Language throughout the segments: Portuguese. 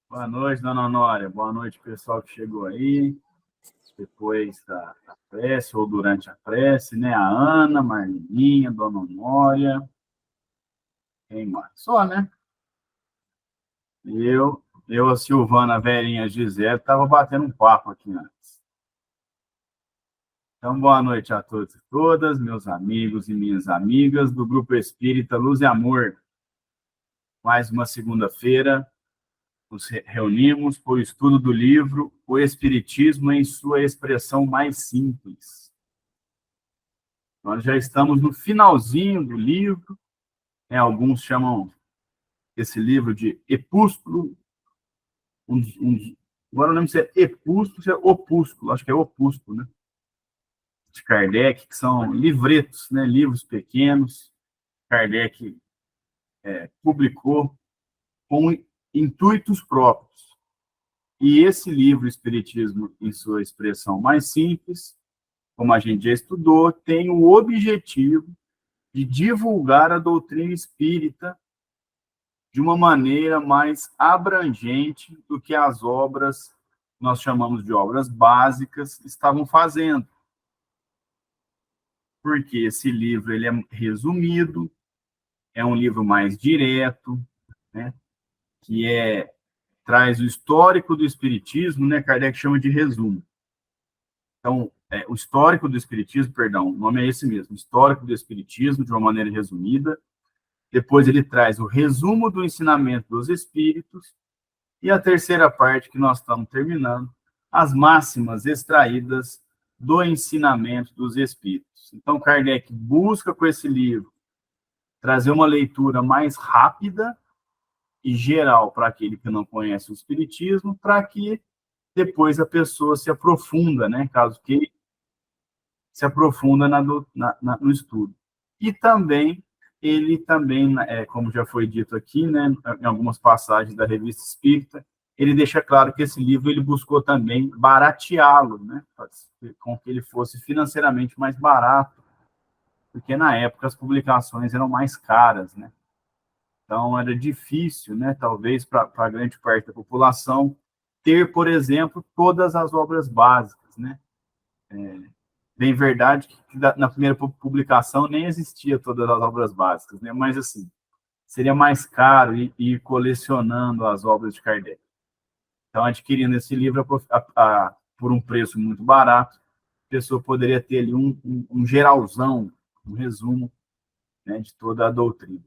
Boa noite, dona Honória. Boa noite, pessoal que chegou aí, depois da prece ou durante a prece, né? A Ana, Marlininha, dona Honória, quem mais? Só, né? Eu, a Silvana, a velhinha, a Gisele, estava batendo um papo aqui antes. Então, boa noite a todos e todas, meus amigos e minhas amigas do Grupo Espírita Luz e Amor. Mais uma segunda-feira, nos reunimos para o estudo do livro O Espiritismo em sua expressão mais simples. Nós já estamos no finalzinho do livro, né? Alguns chamam esse livro de Epúsculo, agora não lembro se é Epúsculo, se é Opúsculo, acho que é Opúsculo, né? De Kardec, que são livretos, né? Livros pequenos, Kardec publicou com intuitos próprios. E esse livro, Espiritismo em sua expressão mais simples, como a gente já estudou, tem o objetivo de divulgar a doutrina espírita de uma maneira mais abrangente do que as obras, nós chamamos de obras básicas, estavam fazendo. Porque esse livro ele é resumido, é um livro mais direto, né, traz o histórico do espiritismo, né, Kardec chama de resumo. Então, o histórico do espiritismo, perdão, o nome é esse mesmo, histórico do espiritismo, de uma maneira resumida. Depois ele traz o resumo do ensinamento dos espíritos. E a terceira parte que nós estamos terminando, as máximas extraídas do ensinamento dos espíritos. Então, Kardec busca com esse livro trazer uma leitura mais rápida e geral para aquele que não conhece o espiritismo, para que depois a pessoa se aprofunda, né, caso que se aprofunda no estudo. E também, ele também, como já foi dito aqui, né, em algumas passagens da Revista Espírita, ele deixa claro que esse livro ele buscou também barateá-lo, né, com que ele fosse financeiramente mais barato, porque na época as publicações eram mais caras, né? Então era difícil, né, talvez para a grande parte da população ter, por exemplo, todas as obras básicas, né? Bem verdade que na primeira publicação nem existia todas as obras básicas, né? Mas assim, seria mais caro ir colecionando as obras de Kardec. Então, adquirindo esse livro por um preço muito barato, a pessoa poderia ter ali um geralzão, um resumo, né, de toda a doutrina.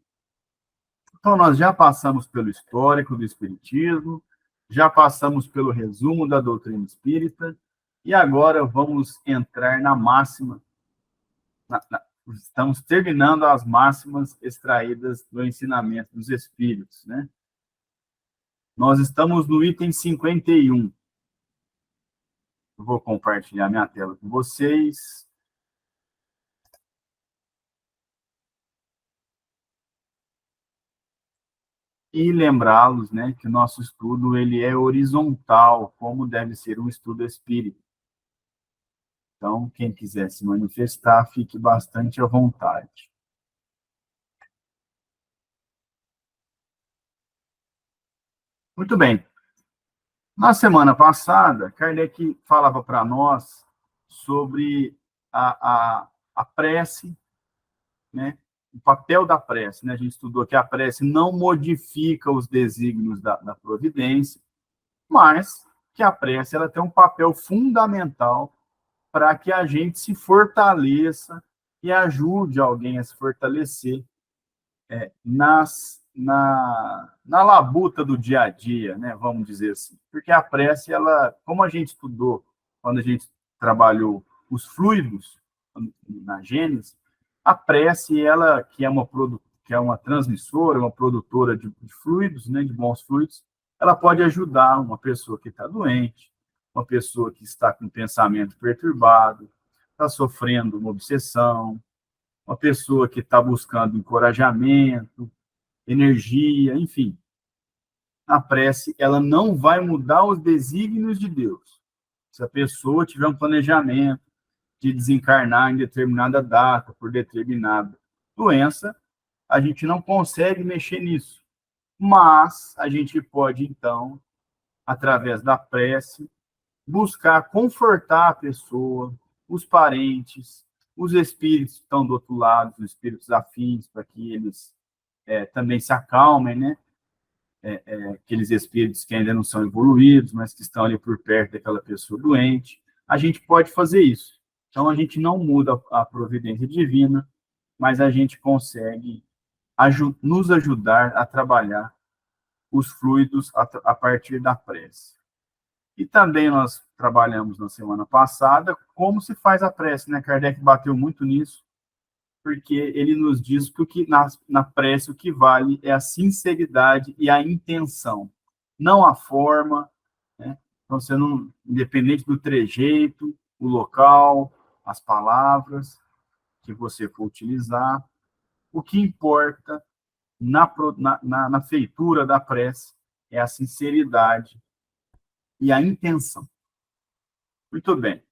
Então, nós já passamos pelo histórico do Espiritismo, já passamos pelo resumo da doutrina espírita, e agora vamos entrar na máxima. Estamos terminando as máximas extraídas do ensinamento dos Espíritos, né? Nós estamos no item 51. Eu vou compartilhar minha tela com vocês. E lembrá-los, né, que o nosso estudo ele é horizontal, como deve ser um estudo espírita. Então, quem quiser se manifestar, fique bastante à vontade. Muito bem. Na semana passada, Kardec falava para nós sobre a prece, né? O papel da prece. Né? A gente estudou que a prece não modifica os desígnios da providência, mas que a prece ela tem um papel fundamental para que a gente se fortaleça e ajude alguém a se fortalecer na labuta do dia a dia, né? Vamos dizer assim. Porque a prece, ela, como a gente estudou quando a gente trabalhou os fluidos na Gênesis, a prece, ela, que é uma transmissora, uma produtora de fluidos, né, de bons fluidos, ela pode ajudar uma pessoa que está doente, uma pessoa que está com pensamento perturbado, está sofrendo uma obsessão, uma pessoa que está buscando encorajamento, energia, enfim. A prece, ela não vai mudar os desígnios de Deus. Se a pessoa tiver um planejamento de desencarnar em determinada data, por determinada doença, a gente não consegue mexer nisso. Mas a gente pode, então, através da prece, buscar confortar a pessoa, os parentes, os espíritos que estão do outro lado, os espíritos afins, para que eles também se acalmem, né? Aqueles espíritos que ainda não são evoluídos, mas que estão ali por perto daquela pessoa doente. A gente pode fazer isso. Então, a gente não muda a providência divina, mas a gente consegue nos ajudar a trabalhar os fluidos a partir da prece. E também nós trabalhamos na semana passada como se faz a prece, né? Kardec bateu muito nisso, porque ele nos diz que na prece o que vale é a sinceridade e a intenção, não a forma, né? Então, você não, independente do trejeito, o local, as palavras que você for utilizar, o que importa na feitura da prece é a sinceridade e a intenção. Muito bem.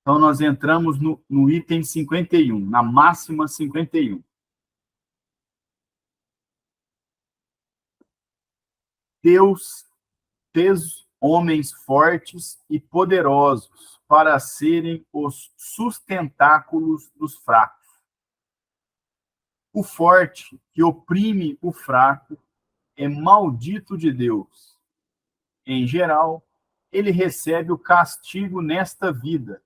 Então, nós entramos no item 51, na máxima 51. Deus fez homens fortes e poderosos para serem os sustentáculos dos fracos. O forte que oprime o fraco é maldito de Deus. Em geral, ele recebe o castigo nesta vida,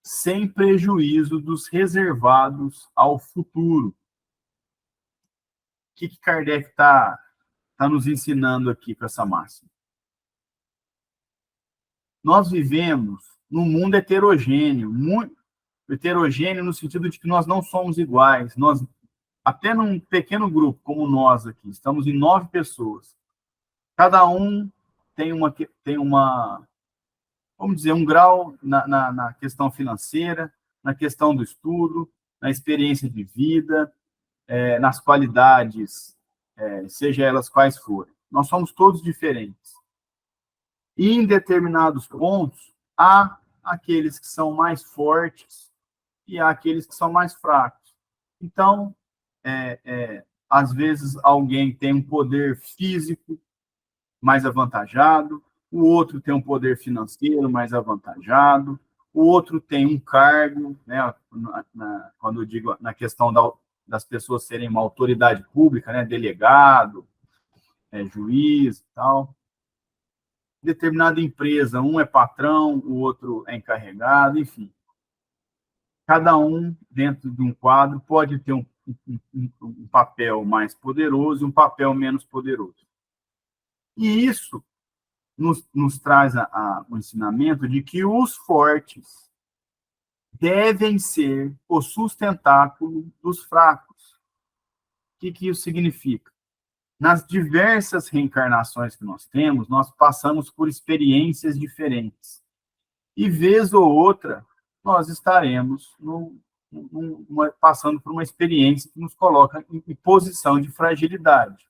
sem prejuízo dos reservados ao futuro. O que Kardec está nos ensinando aqui com essa máxima? Nós vivemos num mundo heterogêneo, muito heterogêneo no sentido de que nós não somos iguais. Nós, até num pequeno grupo como nós aqui, estamos em 9 pessoas. Cada um tem uma vamos dizer, um grau na questão financeira, na questão do estudo, na experiência de vida, nas qualidades, seja elas quais forem. Nós somos todos diferentes. E em determinados pontos, há aqueles que são mais fortes e há aqueles que são mais fracos. Então, às vezes, alguém tem um poder físico mais avantajado, o outro tem um poder financeiro mais avantajado, o outro tem um cargo, né, quando eu digo na questão das pessoas serem uma autoridade pública, né, delegado, juiz e tal. Determinada empresa, um é patrão, o outro é encarregado, enfim. Cada um, dentro de um quadro, pode ter um papel mais poderoso e um papel menos poderoso. E isso nos traz o ensinamento de que os fortes devem ser o sustentáculo dos fracos. O que isso significa? Nas diversas reencarnações que nós temos, nós passamos por experiências diferentes. E, vez ou outra, nós estaremos passando por uma experiência que nos coloca em posição de fragilidade.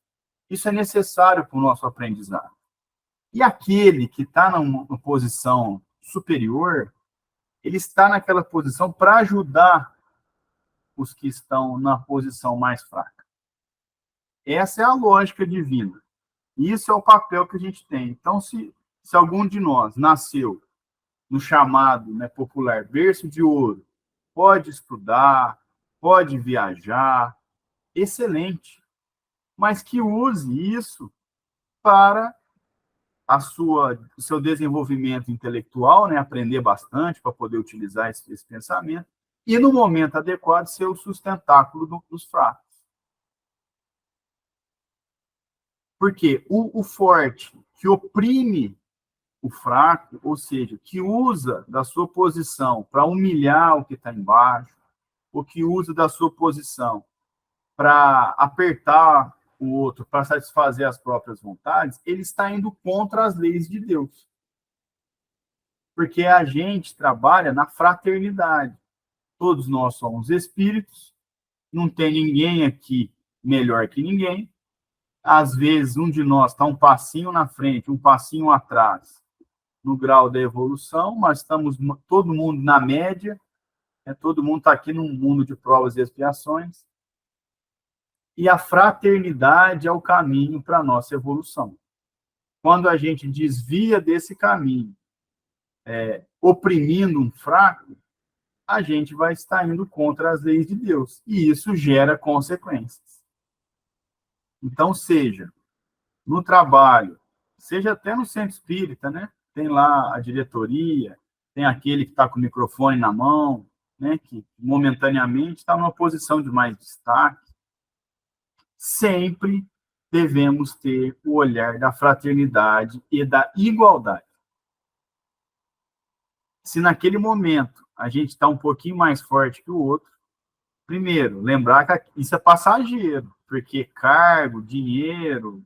Isso é necessário para o nosso aprendizado. E aquele que está numa posição superior, ele está naquela posição para ajudar os que estão na posição mais fraca. Essa é a lógica divina. Isso é o papel que a gente tem. Então, se algum de nós nasceu no chamado, né, popular berço de ouro, pode estudar, pode viajar, excelente. Mas que use isso para o seu desenvolvimento intelectual, né, aprender bastante para poder utilizar esse pensamento, e no momento adequado ser o sustentáculo dos fracos. Porque o forte que oprime o fraco, ou seja, que usa da sua posição para humilhar o que está embaixo, ou que usa da sua posição para apertar o outro, para satisfazer as próprias vontades, ele está indo contra as leis de Deus. Porque a gente trabalha na fraternidade. Todos nós somos espíritos, não tem ninguém aqui melhor que ninguém. Às vezes, um de nós está um passinho na frente, um passinho atrás, no grau da evolução, mas estamos todo mundo na média, todo mundo está aqui num mundo de provas e expiações, e a fraternidade é o caminho para a nossa evolução. quando a gente desvia desse caminho, oprimindo um fraco, a gente vai estar indo contra as leis de Deus. E isso gera consequências. Então, seja no trabalho, seja até no centro espírita, né? Tem lá a diretoria, tem aquele que está com o microfone na mão, né? Que momentaneamente está numa posição de mais destaque. Sempre devemos ter o olhar da fraternidade e da igualdade. Se naquele momento a gente está um pouquinho mais forte que o outro, primeiro, lembrar que isso é passageiro, porque cargo, dinheiro,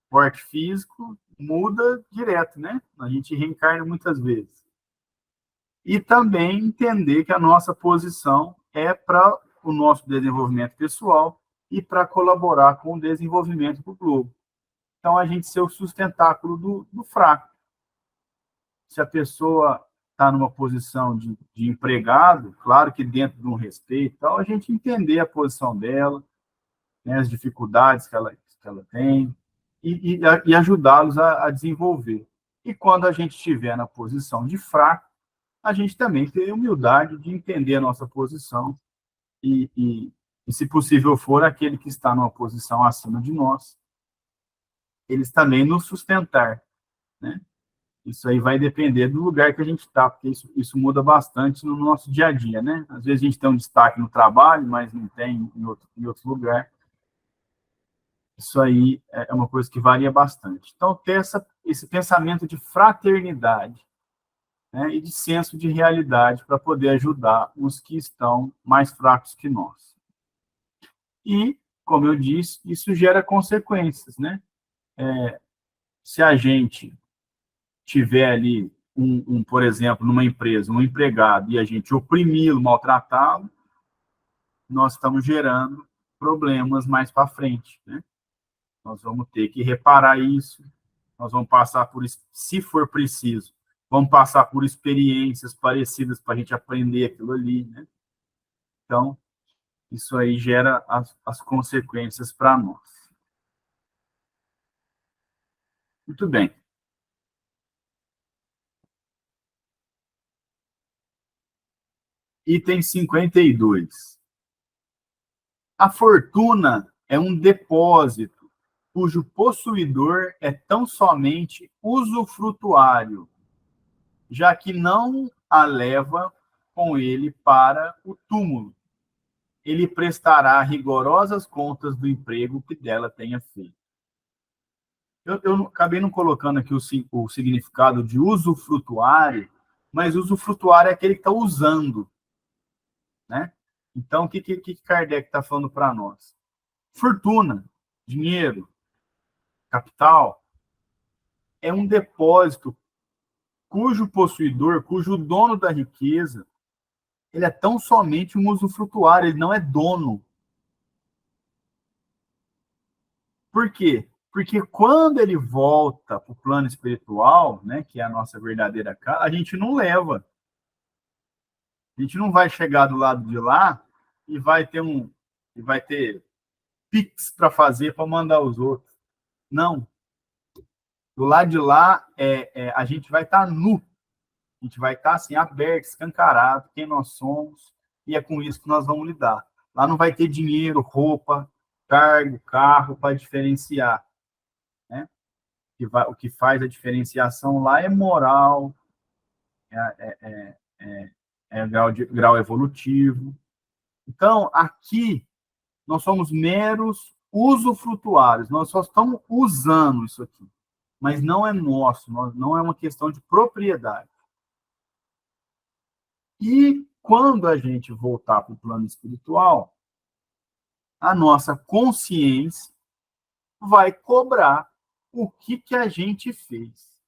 porte físico muda direto, né? A gente reencarna muitas vezes. E também entender que a nossa posição é para o nosso desenvolvimento pessoal e para colaborar com o desenvolvimento do globo. Então, a gente ser o sustentáculo do fraco. Se a pessoa está numa posição de empregado, claro que dentro de um respeito, então, a gente entender a posição dela, né, as dificuldades que ela tem, e ajudá-los a desenvolver. E quando a gente estiver na posição de fraco, a gente também tem humildade de entender a nossa posição e se possível for, aquele que está numa posição acima de nós, eles também nos sustentar, né? Isso aí vai depender do lugar que a gente está, porque isso muda bastante no nosso dia a dia, né? Às vezes a gente tem um destaque no trabalho, mas não tem em outro lugar. Isso aí é uma coisa que varia bastante. Então, ter esse pensamento de fraternidade, né, e de senso de realidade para poder ajudar os que estão mais fracos que nós. E, como eu disse, isso gera consequências, né? Se a gente tiver ali, por exemplo, numa empresa, um empregado, e a gente oprimi-lo, maltratá-lo, nós estamos gerando problemas mais para frente, né? Nós vamos ter que reparar isso, nós vamos passar por, se for preciso, vamos passar por experiências parecidas para a gente aprender aquilo ali, né? Então, isso aí gera as consequências para nós. Muito bem. Item 52. A fortuna é um depósito cujo possuidor é tão somente usufrutuário, já que não a leva com ele para o túmulo. Ele prestará rigorosas contas do emprego que dela tenha feito. Eu acabei não colocando aqui o significado de usufrutuário, mas usufrutuário é aquele que está usando, né? Então, o que Kardec está falando para nós? Fortuna, dinheiro, capital, é um depósito cujo possuidor, cujo dono da riqueza, ele é tão somente um usufrutuário, ele não é dono. Por quê? Porque quando ele volta para o plano espiritual, né, que é a nossa verdadeira casa, a gente não leva. A gente não vai chegar do lado de lá e vai ter pix para fazer para mandar os outros. Não. Do lado de lá, a gente vai estar nu. A gente vai estar assim, aberto, escancarado, quem nós somos, e é com isso que nós vamos lidar. Lá não vai ter dinheiro, roupa, cargo, carro para diferenciar, né? O que faz a diferenciação lá é moral, é grau evolutivo. Então, aqui, nós somos meros usufrutuários, nós só estamos usando isso aqui, mas não é nosso, não é uma questão de propriedade. E quando a gente voltar para o plano espiritual, a nossa consciência vai cobrar o que a gente fez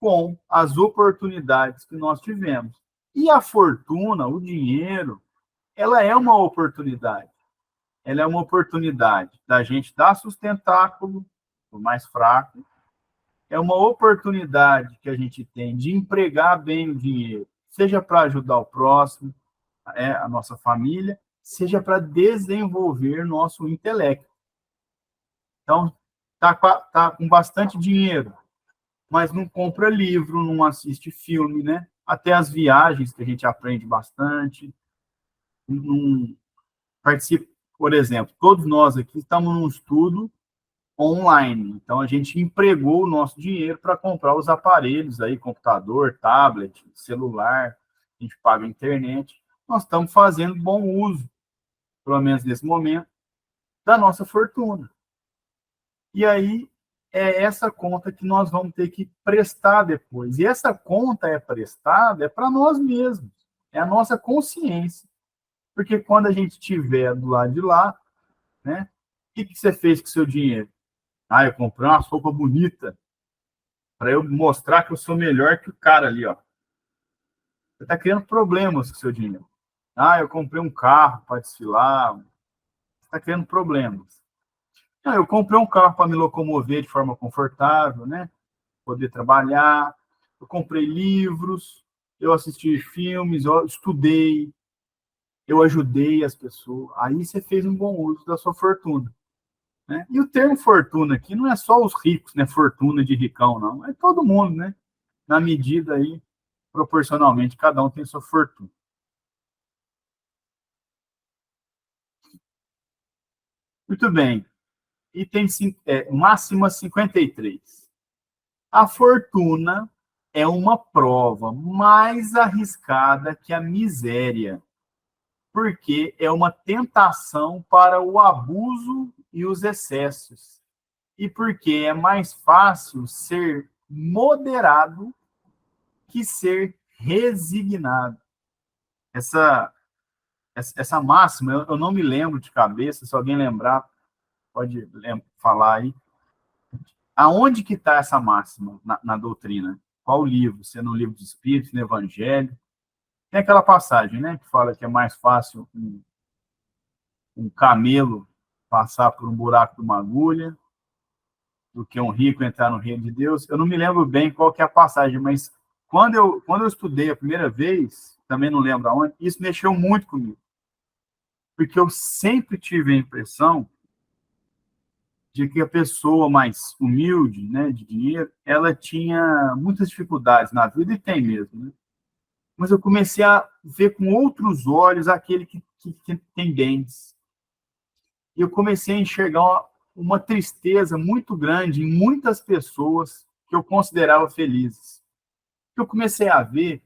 com as oportunidades que nós tivemos. E a fortuna, o dinheiro, ela é uma oportunidade. Ela é uma oportunidade da gente dar sustentáculo para o mais fraco, é uma oportunidade que a gente tem de empregar bem o dinheiro, seja para ajudar o próximo, a nossa família, seja para desenvolver nosso intelecto. Então, tá com bastante dinheiro, mas não compra livro, não assiste filme, né? Até as viagens que a gente aprende bastante, não participa, por exemplo, todos nós aqui estamos num estudo online, então a gente empregou o nosso dinheiro para comprar os aparelhos aí, computador, tablet, celular, a gente paga a internet, nós estamos fazendo bom uso, pelo menos nesse momento, da nossa fortuna. E aí é essa conta que nós vamos ter que prestar depois. E essa conta é prestada é para nós mesmos, é a nossa consciência. Porque quando a gente estiver do lado de lá, né, o que você fez com o seu dinheiro? Ah, eu comprei uma roupa bonita para eu mostrar que eu sou melhor que o cara ali, ó. Você está criando problemas com o seu dinheiro. Ah, eu comprei um carro para desfilar. Você está criando problemas. Ah, eu comprei um carro para me locomover de forma confortável, né? Poder trabalhar. Eu comprei livros, eu assisti filmes, eu estudei, eu ajudei as pessoas. Aí você fez um bom uso da sua fortuna. Né? E o termo fortuna aqui não é só os ricos, né? Fortuna de ricão, não. É todo mundo, né? Na medida aí, proporcionalmente, cada um tem sua fortuna. Muito bem. Item máxima 53. A fortuna é uma prova mais arriscada que a miséria, porque é uma tentação para o abuso e os excessos, e porque é mais fácil ser moderado que ser resignado. Essa máxima, eu não me lembro de cabeça, se alguém lembrar, pode falar aí. Aonde que está essa máxima na doutrina? Qual livro? Se é no livro dos Espíritos, no Evangelho? Tem aquela passagem, né, que fala que é mais fácil um camelo passar por um buraco de uma agulha do que um rico entrar no reino de Deus. Eu não me lembro bem qual que é a passagem, mas quando eu estudei a primeira vez, também não lembro aonde, isso mexeu muito comigo. Porque eu sempre tive a impressão de que a pessoa mais humilde, né, de dinheiro, ela tinha muitas dificuldades na vida, e tem mesmo, né? Mas eu comecei a ver com outros olhos aquele que tem bens. E eu comecei a enxergar uma tristeza muito grande em muitas pessoas que eu considerava felizes. Eu comecei a ver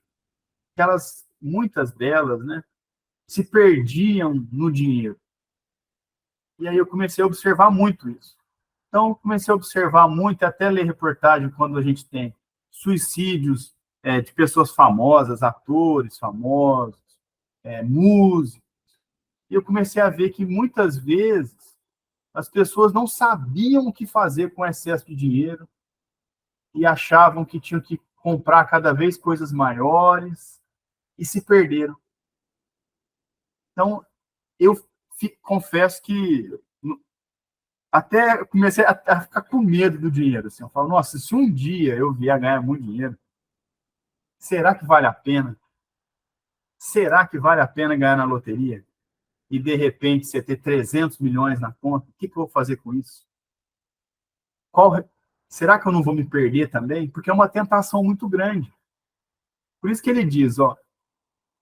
que elas, muitas delas, né, se perdiam no dinheiro. E aí eu comecei a observar muito isso. Então, eu comecei a observar muito, até ler reportagem quando a gente tem suicídios de pessoas famosas, atores famosos, músicos. E eu comecei a ver que muitas vezes as pessoas não sabiam o que fazer com excesso de dinheiro e achavam que tinham que comprar cada vez coisas maiores e se perderam. Então, eu confesso que até comecei a ficar com medo do dinheiro. Assim. Eu falo, nossa, se um dia eu vier a ganhar muito dinheiro, será que vale a pena? Será que vale a pena ganhar na loteria? E, de repente, você ter 300 milhões na conta? O que eu vou fazer com isso? Será que eu não vou me perder também? Porque é uma tentação muito grande. Por isso que ele diz, ó,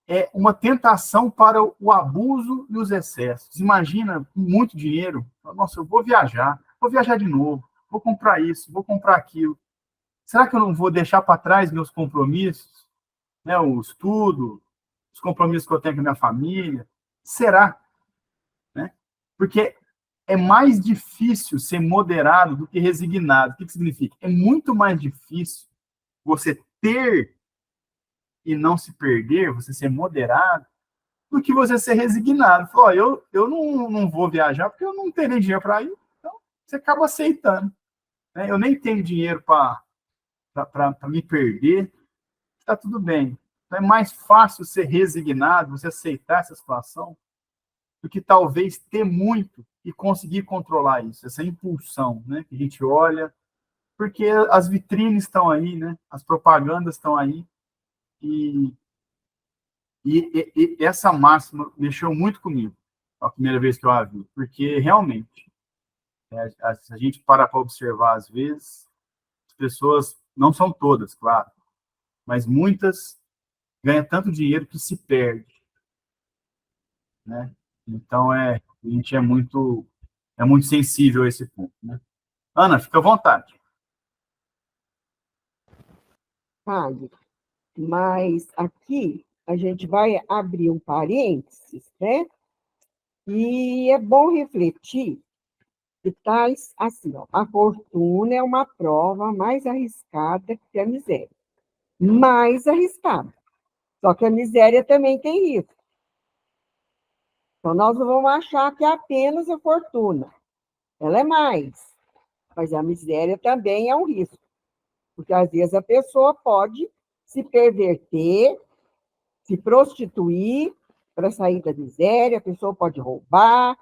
é uma tentação para o abuso e os excessos. Imagina, com muito dinheiro, nossa, eu vou viajar de novo, vou comprar isso, vou comprar aquilo. Será que eu não vou deixar para trás meus compromissos, né, o estudo, os compromissos que eu tenho com a minha família? Será? Né? Porque é mais difícil ser moderado do que resignado. O que significa? É muito mais difícil você ter e não se perder, você ser moderado, do que você ser resignado. Oh, eu não vou viajar porque eu não tenho nem dinheiro para ir. Então, você acaba aceitando. Né? Eu nem tenho dinheiro para me perder. Está tudo bem. Então, é mais fácil ser resignado, você aceitar essa situação, do que talvez ter muito e conseguir controlar isso, essa impulsão, né? Que a gente olha, porque as vitrines estão aí, né? As propagandas estão aí, e essa máxima mexeu muito comigo a primeira vez que eu a vi, porque realmente Se a gente parar para observar, às vezes, as pessoas, não são todas, claro, mas muitas ganham tanto dinheiro que se perde, né? Então, a gente é muito sensível a esse ponto, né? Ana, fica à vontade. Fale. Mas aqui a gente vai abrir um parênteses, né? E é bom refletir que tais, assim, ó, a fortuna é uma prova mais arriscada que a miséria. Mais arriscada. Só que a miséria também tem risco. Então, nós não vamos achar que é apenas a fortuna. Ela é mais. Mas a miséria também é um risco. Porque, às vezes, a pessoa pode se perverter, se prostituir para sair da miséria, a pessoa pode roubar,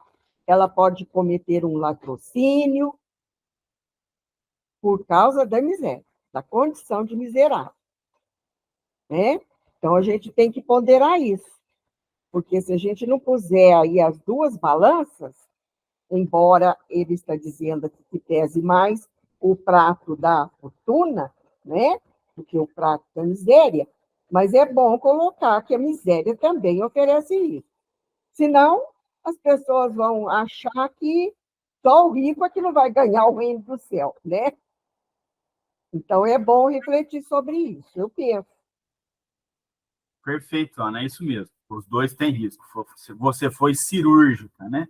ela pode cometer um latrocínio por causa da miséria, da condição de miserável, né? Então, a gente tem que ponderar isso, porque se a gente não puser aí as duas balanças, embora ele está dizendo aqui que pese mais o prato da fortuna, né, do que o prato da miséria, mas é bom colocar que a miséria também oferece isso. Senão, as pessoas vão achar que só o rico é que não vai ganhar o reino do céu, né? Então, é bom refletir sobre isso, eu penso. Perfeito, Ana, é isso mesmo. Os dois têm risco. Você foi cirúrgica, né?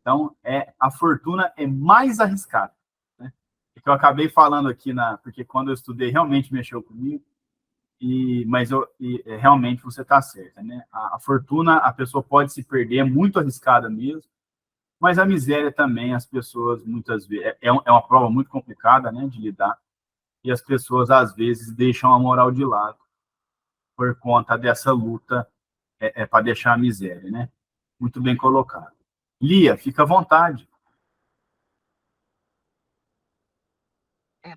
Então, a fortuna é mais arriscada, né? É que eu acabei falando aqui, porque quando eu estudei, realmente mexeu comigo, mas realmente você está certa, né? A fortuna, a pessoa pode se perder, é muito arriscada mesmo, mas a miséria também, as pessoas, muitas vezes, é uma prova muito complicada, né, de lidar, e as pessoas, às vezes, deixam a moral de lado por conta dessa luta para deixar a miséria, né? Muito bem colocado. Lia, fica à vontade.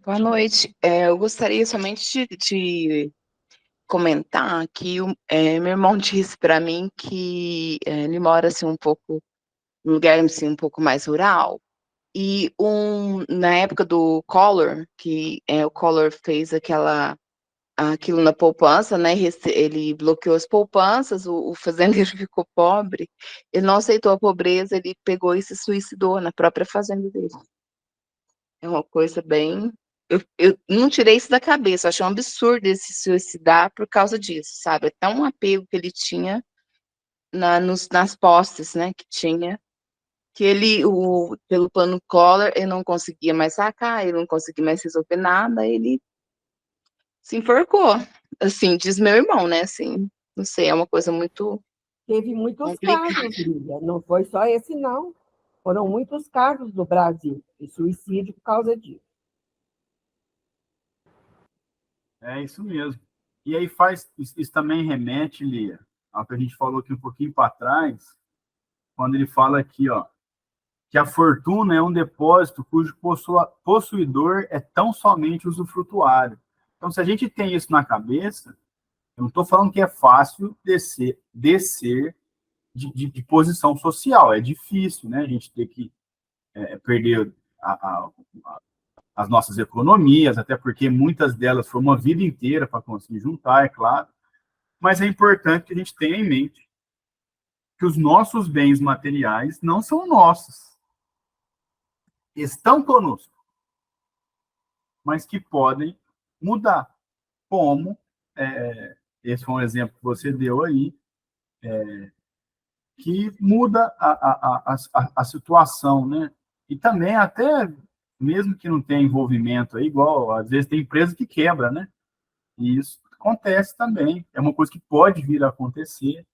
Boa noite. Eu gostaria somente de comentar que meu irmão disse para mim que ele mora assim, um pouco, num lugar assim, um pouco mais rural. E na época do Collor, que o Collor fez aquilo na poupança, né? Ele bloqueou as poupanças, o fazendeiro ficou pobre, ele não aceitou a pobreza, ele pegou e se suicidou na própria fazenda dele. É uma coisa bem. Eu não tirei isso da cabeça, eu achei um absurdo ele se suicidar por causa disso, sabe? É tão um apego que ele tinha nas posses, né? Que tinha, que pelo plano Collor, ele não conseguia mais sacar, ele não conseguia mais resolver nada, ele se enforcou. Assim, diz meu irmão, né? Assim, não sei, é uma coisa muito Teve muitos complicada. casos, Lívia, não foi só esse, não. Foram muitos casos no Brasil de suicídio por causa disso. É isso mesmo. E aí isso também remete, Lia, ao que a gente falou aqui um pouquinho para trás, quando ele fala aqui, ó, que a fortuna é um depósito cujo possuidor é tão somente usufrutuário. Então, se a gente tem isso na cabeça, eu não estou falando que é fácil descer de posição social, é difícil, né? A gente ter que perder as nossas economias, até porque muitas delas foram uma vida inteira para conseguir juntar, é claro, mas é importante que a gente tenha em mente que os nossos bens materiais não são nossos, estão conosco, mas que podem mudar. Como, esse foi um exemplo que você deu aí, que muda a situação, né? E também, até mesmo que não tenha envolvimento aí, igual, às vezes tem empresa que quebra, né? E isso acontece também, é uma coisa que pode vir a acontecer,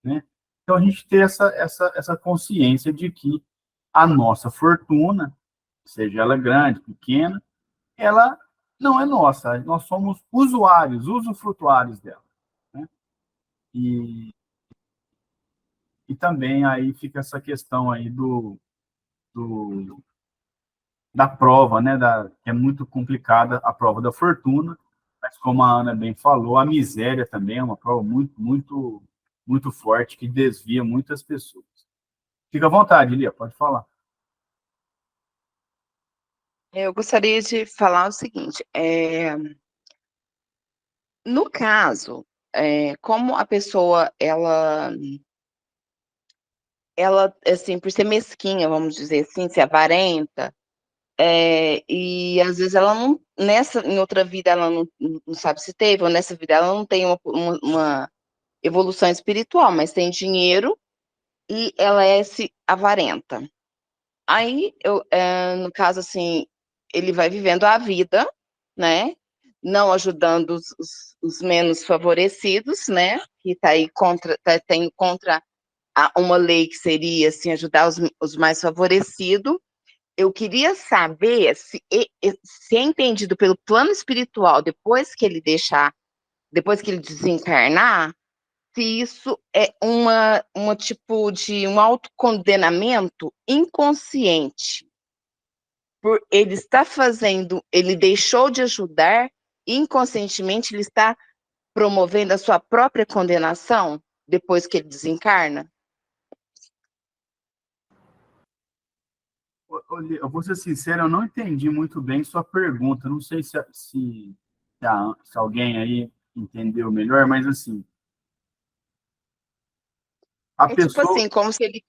né? Então, a gente ter essa consciência de que a nossa fortuna, seja ela grande, pequena, ela não é nossa, nós somos usuários, usufrutuários dela, né? E, e também aí fica essa questão aí do da prova, né, que é muito complicada a prova da fortuna, mas como a Ana bem falou, a miséria também é uma prova muito forte que desvia muitas pessoas. Fica à vontade, Lia, pode falar. Eu gostaria de falar o seguinte, no caso, como a pessoa, ela, assim, por ser mesquinha, vamos dizer assim, ser avarenta, e às vezes ela não, em outra vida ela não sabe se teve, ou nessa vida ela não tem uma evolução espiritual, mas tem dinheiro e ela é esse avarenta. Aí, no caso, assim, ele vai vivendo a vida, né? Não ajudando os menos favorecidos, né? Que está aí tem contra uma lei que seria, assim, ajudar os mais favorecidos. Eu queria saber se é entendido pelo plano espiritual, depois que ele desencarnar, se isso é uma tipo de um autocondenamento inconsciente, por ele estar fazendo, ele deixou de ajudar, inconscientemente ele está promovendo a sua própria condenação depois que ele desencarna? Eu vou ser sincero, eu não entendi muito bem sua pergunta. Não sei se alguém aí entendeu melhor, mas assim, a É tipo pessoa. assim, como se ele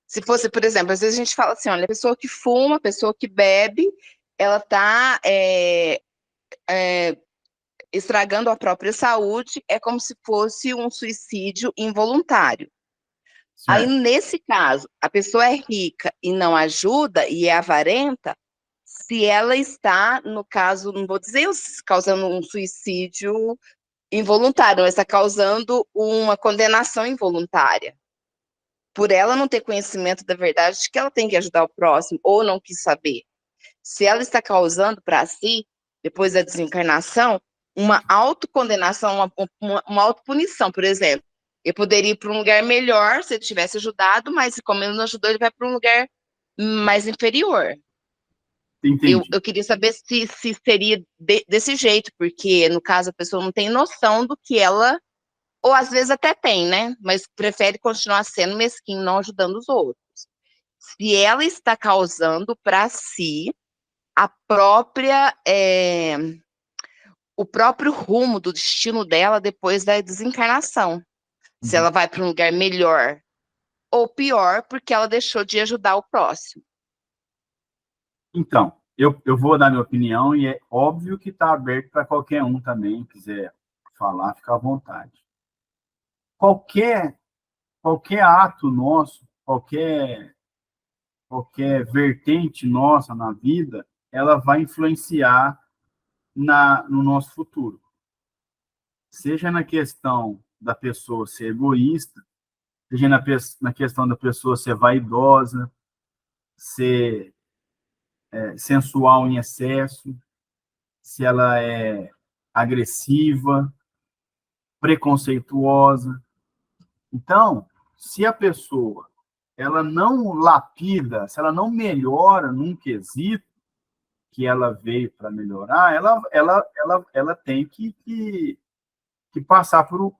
se fosse, por exemplo, às vezes a gente fala assim, olha, a pessoa que fuma, a pessoa que bebe, ela está estragando a própria saúde, é como se fosse um suicídio involuntário. Aí, Certo. nesse caso, a pessoa é rica e não ajuda e é avarenta, se ela está, no caso, não vou dizer causando um suicídio involuntário, mas está causando uma condenação involuntária. Por ela não ter conhecimento da verdade de que ela tem que ajudar o próximo, ou não quis saber. Se ela está causando para si, depois da desencarnação, uma autocondenação, uma autopunição, por exemplo. Eu poderia ir para um lugar melhor se ele tivesse ajudado, mas como ele não ajudou, ele vai para um lugar mais inferior. Entendi. Eu queria saber se seria desse jeito, porque, no caso, a pessoa não tem noção do que ela, ou às vezes até tem, né? Mas prefere continuar sendo mesquinho, não ajudando os outros. Se ela está causando para si a própria, o próprio rumo do destino dela depois da desencarnação. Se Uhum. ela vai para um lugar melhor ou pior, porque ela deixou de ajudar o próximo. Então, eu vou dar minha opinião e é óbvio que está aberto para qualquer um também, quiser falar, fica à vontade. Qualquer, qualquer ato nosso, qualquer vertente nossa na vida, ela vai influenciar no nosso futuro. Seja na questão da pessoa ser egoísta, seja na questão da pessoa ser vaidosa, ser sensual em excesso, se ela é agressiva, preconceituosa. Então, se a pessoa ela não lapida, se ela não melhora num quesito que ela veio para melhorar, ela tem que passar por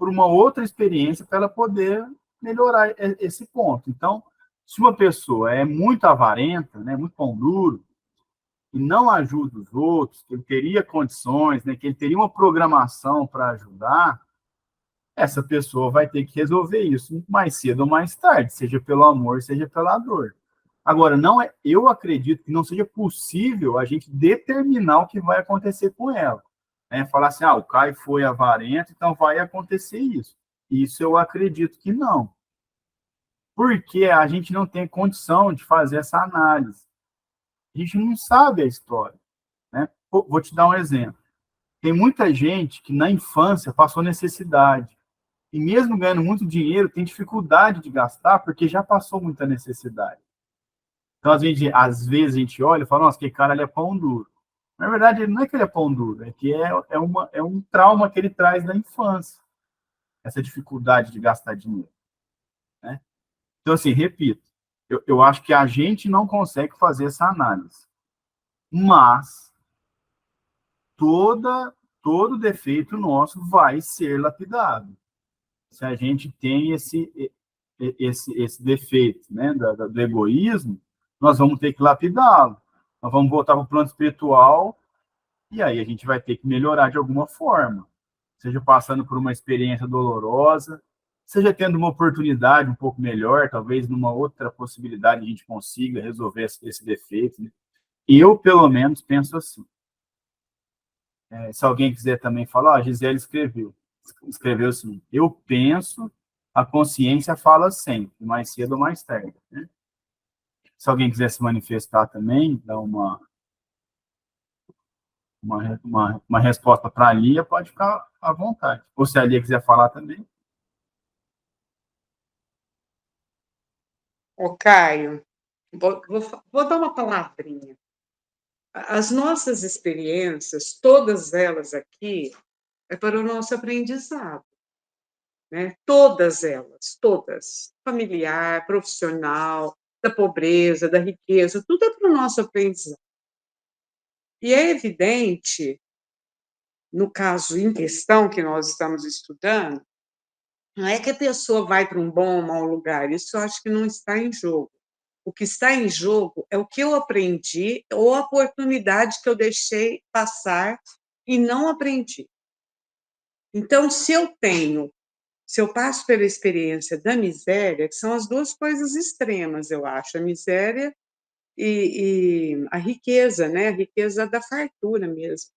uma outra experiência para ela poder melhorar esse ponto. Então, se uma pessoa é muito avarenta, né, muito pão duro, e não ajuda os outros, que ele teria condições, né, que ele teria uma programação para ajudar, essa pessoa vai ter que resolver isso mais cedo ou mais tarde, seja pelo amor, seja pela dor. Agora, não é, eu acredito que não seja possível a gente determinar o que vai acontecer com ela. Né? Falar assim, o Caio foi avarento, então vai acontecer isso. Isso eu acredito que não. Porque a gente não tem condição de fazer essa análise. A gente não sabe a história. Né? Vou te dar um exemplo. Tem muita gente que na infância passou necessidade. E mesmo ganhando muito dinheiro, tem dificuldade de gastar porque já passou muita necessidade. Então, às vezes a gente olha e fala, nossa, que cara, ele é pão duro. Na verdade, não é que ele é pão duro, é que é um trauma que ele traz da infância, essa dificuldade de gastar dinheiro. Né? Então, assim, repito, eu acho que a gente não consegue fazer essa análise. Mas todo defeito nosso vai ser lapidado. Se a gente tem esse defeito, né, do egoísmo, nós vamos ter que lapidá-lo. nós vamos voltar para o plano espiritual, e aí a gente vai ter que melhorar de alguma forma. Seja passando por uma experiência dolorosa, seja tendo uma oportunidade um pouco melhor, talvez numa outra possibilidade a gente consiga resolver esse defeito, né? Eu, pelo menos, penso assim. Se alguém quiser também falar, a Gisele escreveu assim, eu penso, a consciência fala sempre, mais cedo ou mais tarde, né? Se alguém quiser se manifestar também, dar uma resposta para a Lia, pode ficar à vontade. Ou se a Lia quiser falar também. Ô, Caio, vou dar uma palavrinha. As nossas experiências, todas elas aqui, é para o nosso aprendizado, né? Todas elas, todas. Familiar, profissional, da pobreza, da riqueza, tudo é para o nosso aprendizado. E é evidente, no caso em questão que nós estamos estudando, não é que a pessoa vai para um bom ou mau lugar, isso eu acho que não está em jogo. O que está em jogo é o que eu aprendi ou a oportunidade que eu deixei passar e não aprendi. Então, se eu passo pela experiência da miséria, que são as duas coisas extremas, eu acho, a miséria e a riqueza, né? A riqueza da fartura mesmo.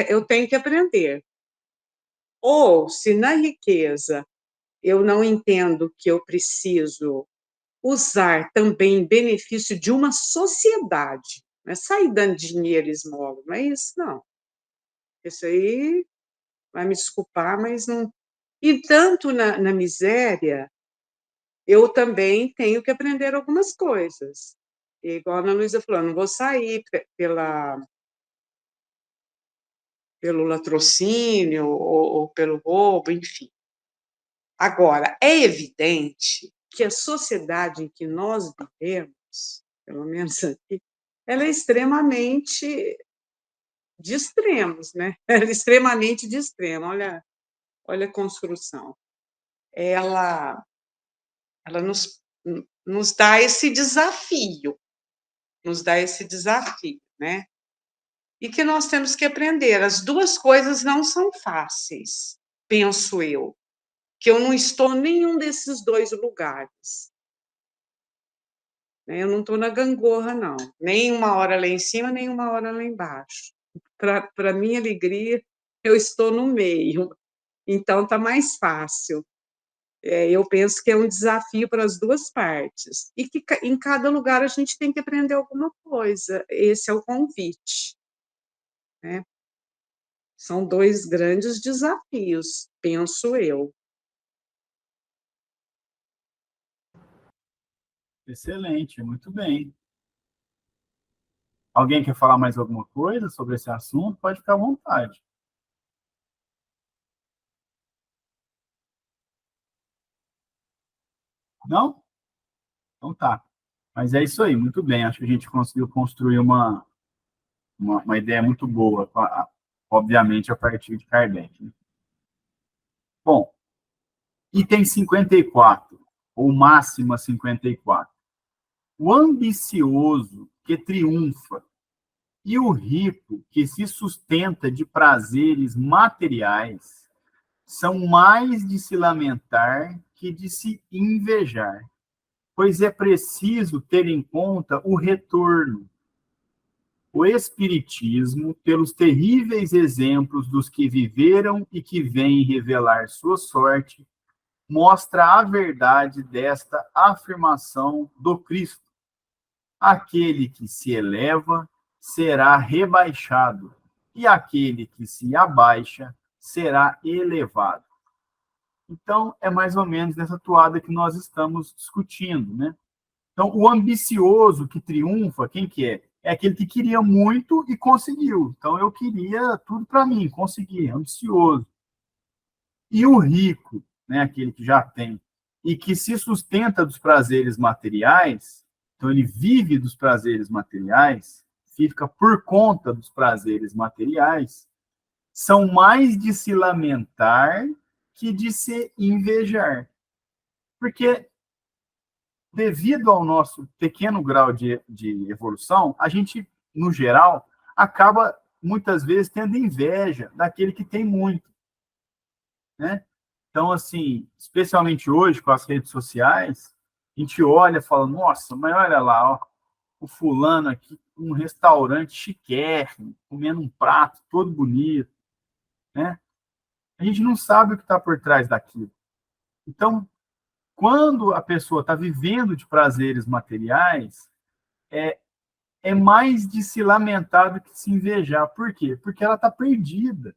Eu tenho que aprender. Ou, se na riqueza eu não entendo que eu preciso usar também em benefício de uma sociedade, não é sair dando dinheiro esmola, não é isso, não. Isso aí vai me desculpar, mas não. E tanto na miséria, eu também tenho que aprender algumas coisas. E igual a Ana Luísa falou, não vou sair pelo latrocínio ou pelo roubo, enfim. Agora, é evidente que a sociedade em que nós vivemos, pelo menos aqui, ela é extremamente de extremos, né? Ela é extremamente de extremo. Olha a construção. Ela nos dá esse desafio, né? E que nós temos que aprender. As duas coisas não são fáceis, penso eu, que eu não estou em nenhum desses dois lugares. Eu não estou na gangorra, não. Nem uma hora lá em cima, nem uma hora lá embaixo. Para minha alegria, eu estou no meio. Então, está mais fácil. Eu penso que é um desafio para as duas partes. E que em cada lugar a gente tem que aprender alguma coisa. Esse é o convite, né? São dois grandes desafios, penso eu. Excelente, muito bem. Alguém quer falar mais alguma coisa sobre esse assunto? Pode ficar à vontade. Não? Então tá. Mas é isso aí, muito bem. Acho que a gente conseguiu construir uma ideia muito boa, obviamente, a partir de Kardec, né? Bom, item 54, ou máxima 54. O ambicioso que triunfa e o rico que se sustenta de prazeres materiais são mais de se lamentar que de se invejar, pois é preciso ter em conta o retorno. O Espiritismo, pelos terríveis exemplos dos que viveram e que vêm revelar sua sorte, mostra a verdade desta afirmação do Cristo. Aquele que se eleva será rebaixado, e aquele que se abaixa será elevado. Então, é mais ou menos nessa toada que nós estamos discutindo, né? Então, o ambicioso que triunfa, quem que é? É aquele que queria muito e conseguiu. Então, eu queria tudo para mim, consegui, ambicioso. E o rico, né, aquele que já tem, e que se sustenta dos prazeres materiais, então ele vive dos prazeres materiais, fica por conta dos prazeres materiais, são mais de se lamentar que de se invejar. Porque devido ao nosso pequeno grau de evolução, a gente, no geral, acaba, muitas vezes, tendo inveja daquele que tem muito, né? Então, assim, especialmente hoje, com as redes sociais, a gente olha e fala, nossa, mas olha lá, ó, o fulano aqui, um restaurante chiquérrimo, comendo um prato todo bonito, né? A gente não sabe o que está por trás daquilo. Então, quando a pessoa está vivendo de prazeres materiais, é mais de se lamentar do que se invejar. Por quê? Porque ela está perdida.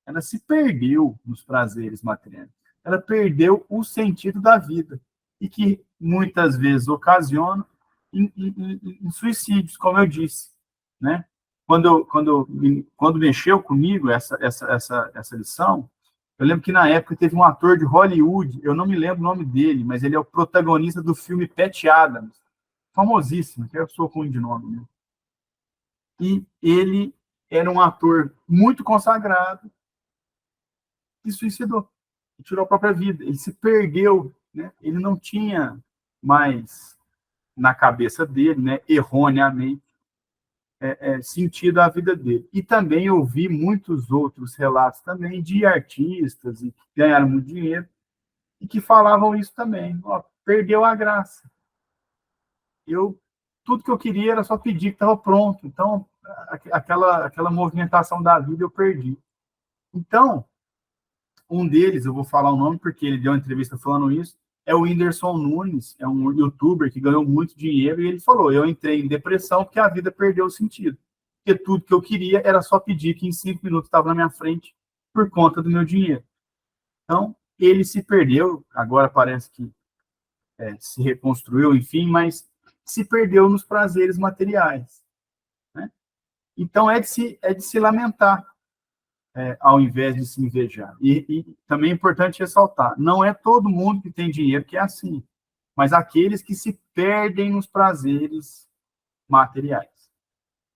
Ela se perdeu nos prazeres materiais. Ela perdeu o sentido da vida. E que muitas vezes ocasiona em suicídios, como eu disse, né? Quando mexeu comigo essa lição, eu lembro que na época teve um ator de Hollywood, eu não me lembro o nome dele, mas ele é o protagonista do filme Patch Adams, famosíssimo, que eu sou ruim de nome, né? E ele era um ator muito consagrado e suicidou, e tirou a própria vida. Ele se perdeu, né? Ele não tinha mais na cabeça dele, né, erroneamente, sentido a vida dele. E também ouvi muitos outros relatos também de artistas e que ganharam muito dinheiro e que falavam isso também. Ó, perdeu a graça. Tudo que eu queria era só pedir que estava pronto. Então, aquela movimentação da vida eu perdi. Então, um deles, eu vou falar o nome porque ele deu uma entrevista falando isso, é o Whindersson Nunes, é um youtuber que ganhou muito dinheiro, e ele falou, eu entrei em depressão porque a vida perdeu o sentido. Porque tudo que eu queria era só pedir que em 5 minutos estava na minha frente por conta do meu dinheiro. Então, ele se perdeu, agora parece que se reconstruiu, enfim, mas se perdeu nos prazeres materiais, né? Então, é de se lamentar, ao invés de se invejar. E também é importante ressaltar, não é todo mundo que tem dinheiro que é assim, mas aqueles que se perdem nos prazeres materiais,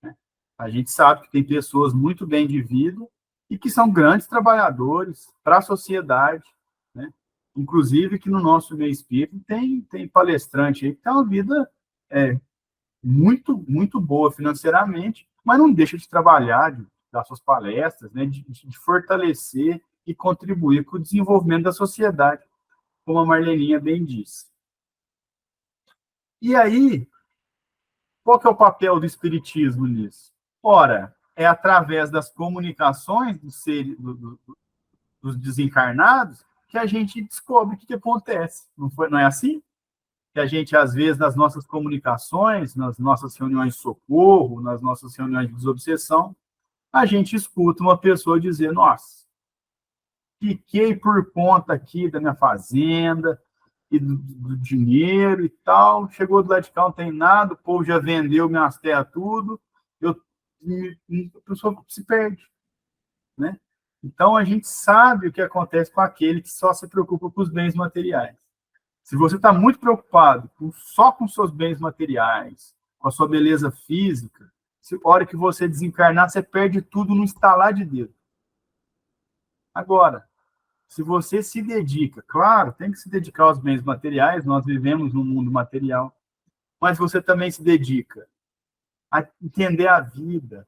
né? A gente sabe que tem pessoas muito bem de vida e que são grandes trabalhadores para a sociedade, né? Inclusive que no nosso meio espírita tem palestrante aí que tem uma vida muito, muito boa financeiramente, mas não deixa de trabalhar, de dar suas palestras, né, de fortalecer e contribuir com o desenvolvimento da sociedade, como a Marleninha bem disse. E aí, qual que é o papel do espiritismo nisso? Ora, é através das comunicações dos desencarnados que a gente descobre o que acontece. Não é assim? Que a gente, às vezes, nas nossas comunicações, nas nossas reuniões de socorro, nas nossas reuniões de desobsessão, a gente escuta uma pessoa dizer, nossa, fiquei por conta aqui da minha fazenda e do dinheiro e tal, chegou do lado de cá, não tem nada, o povo já vendeu minhas terras tudo, a pessoa se perde, né? Então, a gente sabe o que acontece com aquele que só se preocupa com os bens materiais. Se você está muito preocupado só com seus bens materiais, com a sua beleza física, a hora que você desencarnar, você perde tudo no estalar de dedo. Agora, se você se dedica, claro, tem que se dedicar aos bens materiais, nós vivemos num mundo material, mas você também se dedica a entender a vida,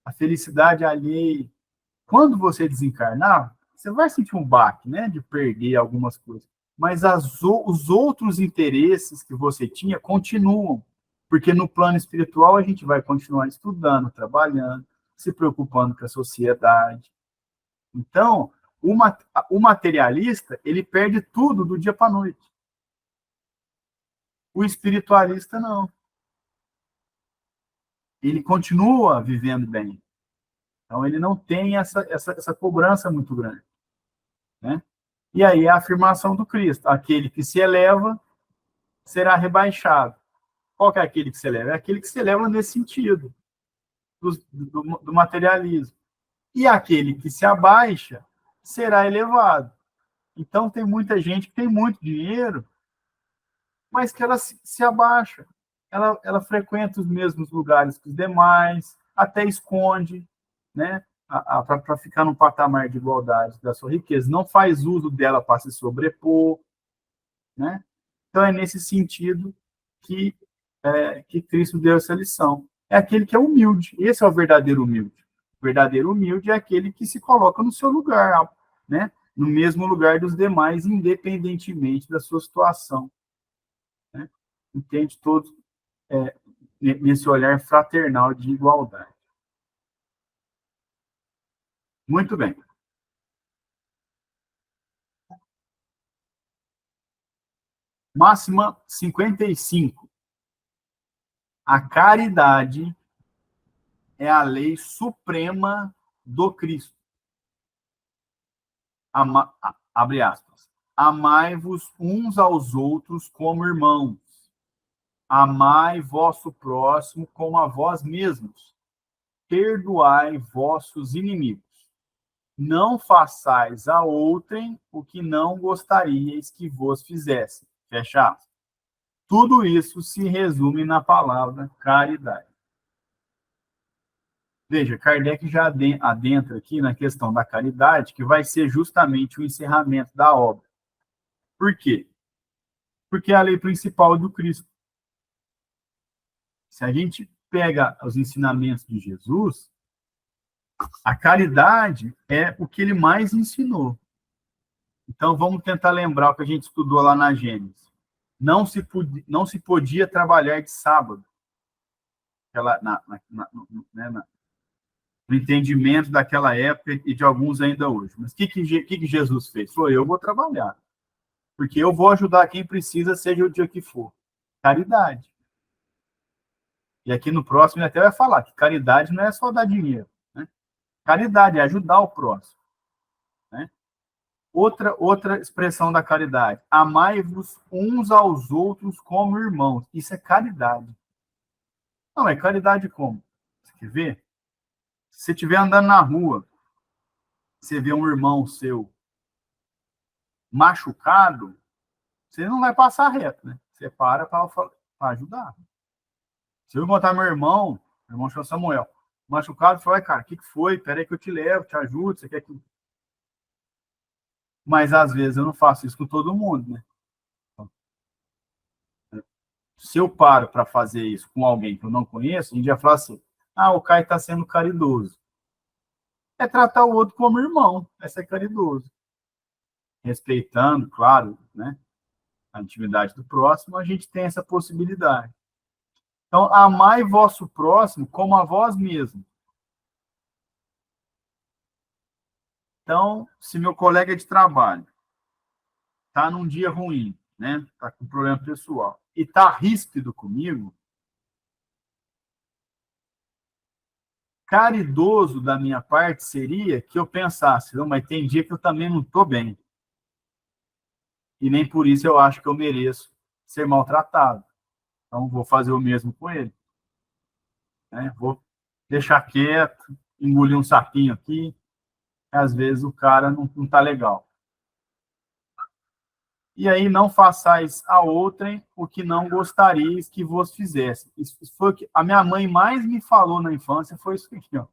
a felicidade alheia. Quando você desencarnar, você vai sentir um baque, né, de perder algumas coisas, mas os outros interesses que você tinha continuam, porque no plano espiritual a gente vai continuar estudando, trabalhando, se preocupando com a sociedade. Então, o materialista, ele perde tudo do dia para a noite. O espiritualista, não. Ele continua vivendo bem. Então, ele não tem essa cobrança muito grande, né? E aí a afirmação do Cristo, aquele que se eleva será rebaixado. Qual que é aquele que se eleva? É aquele que se eleva nesse sentido, do materialismo. E aquele que se abaixa será elevado. Então, tem muita gente que tem muito dinheiro, mas que ela se abaixa. Ela frequenta os mesmos lugares que os demais, até esconde, né? Para ficar num patamar de igualdade da sua riqueza. Não faz uso dela para se sobrepor, né? Então, é nesse sentido que Cristo deu essa lição. É aquele que é humilde. Esse é o verdadeiro humilde. O verdadeiro humilde é aquele que se coloca no seu lugar, né? No mesmo lugar dos demais, independentemente da sua situação. Né? Entende todos nesse olhar fraternal de igualdade. Muito bem. Máxima 55. A caridade é a lei suprema do Cristo. Abre aspas. Amai-vos uns aos outros como irmãos. Amai vosso próximo como a vós mesmos. Perdoai vossos inimigos. Não façais a outrem o que não gostaríeis que vos fizessem. Fecha aspas. Tudo isso se resume na palavra caridade. Veja, Kardec já adentra aqui na questão da caridade, que vai ser justamente o encerramento da obra. Por quê? Porque é a lei principal do Cristo. Se a gente pega os ensinamentos de Jesus, a caridade é o que ele mais ensinou. Então, vamos tentar lembrar o que a gente estudou lá na Gênesis. Não se podia trabalhar de sábado. No entendimento daquela época e de alguns ainda hoje. Mas o que Jesus fez? Falou, eu vou trabalhar. Porque eu vou ajudar quem precisa, seja o dia que for. Caridade. E aqui no próximo ele até vai falar que caridade não é só dar dinheiro. Né? Caridade é ajudar o próximo. Né? Outra expressão da caridade. Amai-vos uns aos outros como irmãos. Isso é caridade. Não, é caridade como? Você quer ver? Se você estiver andando na rua, você vê um irmão seu machucado, você não vai passar reto, né? Você para ajudar. Se eu encontrar meu irmão chama Samuel, machucado, fala, cara, o que foi? Peraí que eu te levo, te ajudo, você quer que... Mas, às vezes, eu não faço isso com todo mundo, né? Se eu paro para fazer isso com alguém que eu não conheço, a gente vai falar assim, o Caio está sendo caridoso. É tratar o outro como irmão, é ser caridoso. Respeitando, claro, né? A intimidade do próximo, a gente tem essa possibilidade. Então, amai vosso próximo como a vós mesmo. Então, se meu colega de trabalho está num dia ruim, né? Está com problema pessoal, e está ríspido comigo, caridoso da minha parte seria que eu pensasse, não, mas tem dia que eu também não estou bem. E nem por isso eu acho que eu mereço ser maltratado. Então, vou fazer o mesmo com ele. Né? Vou deixar quieto, engolir um sapinho aqui. Às vezes o cara não está legal. E aí, não façais a outrem o que não gostaríeis que vos fizesse. Isso foi o que a minha mãe mais me falou na infância, foi isso aqui, ó.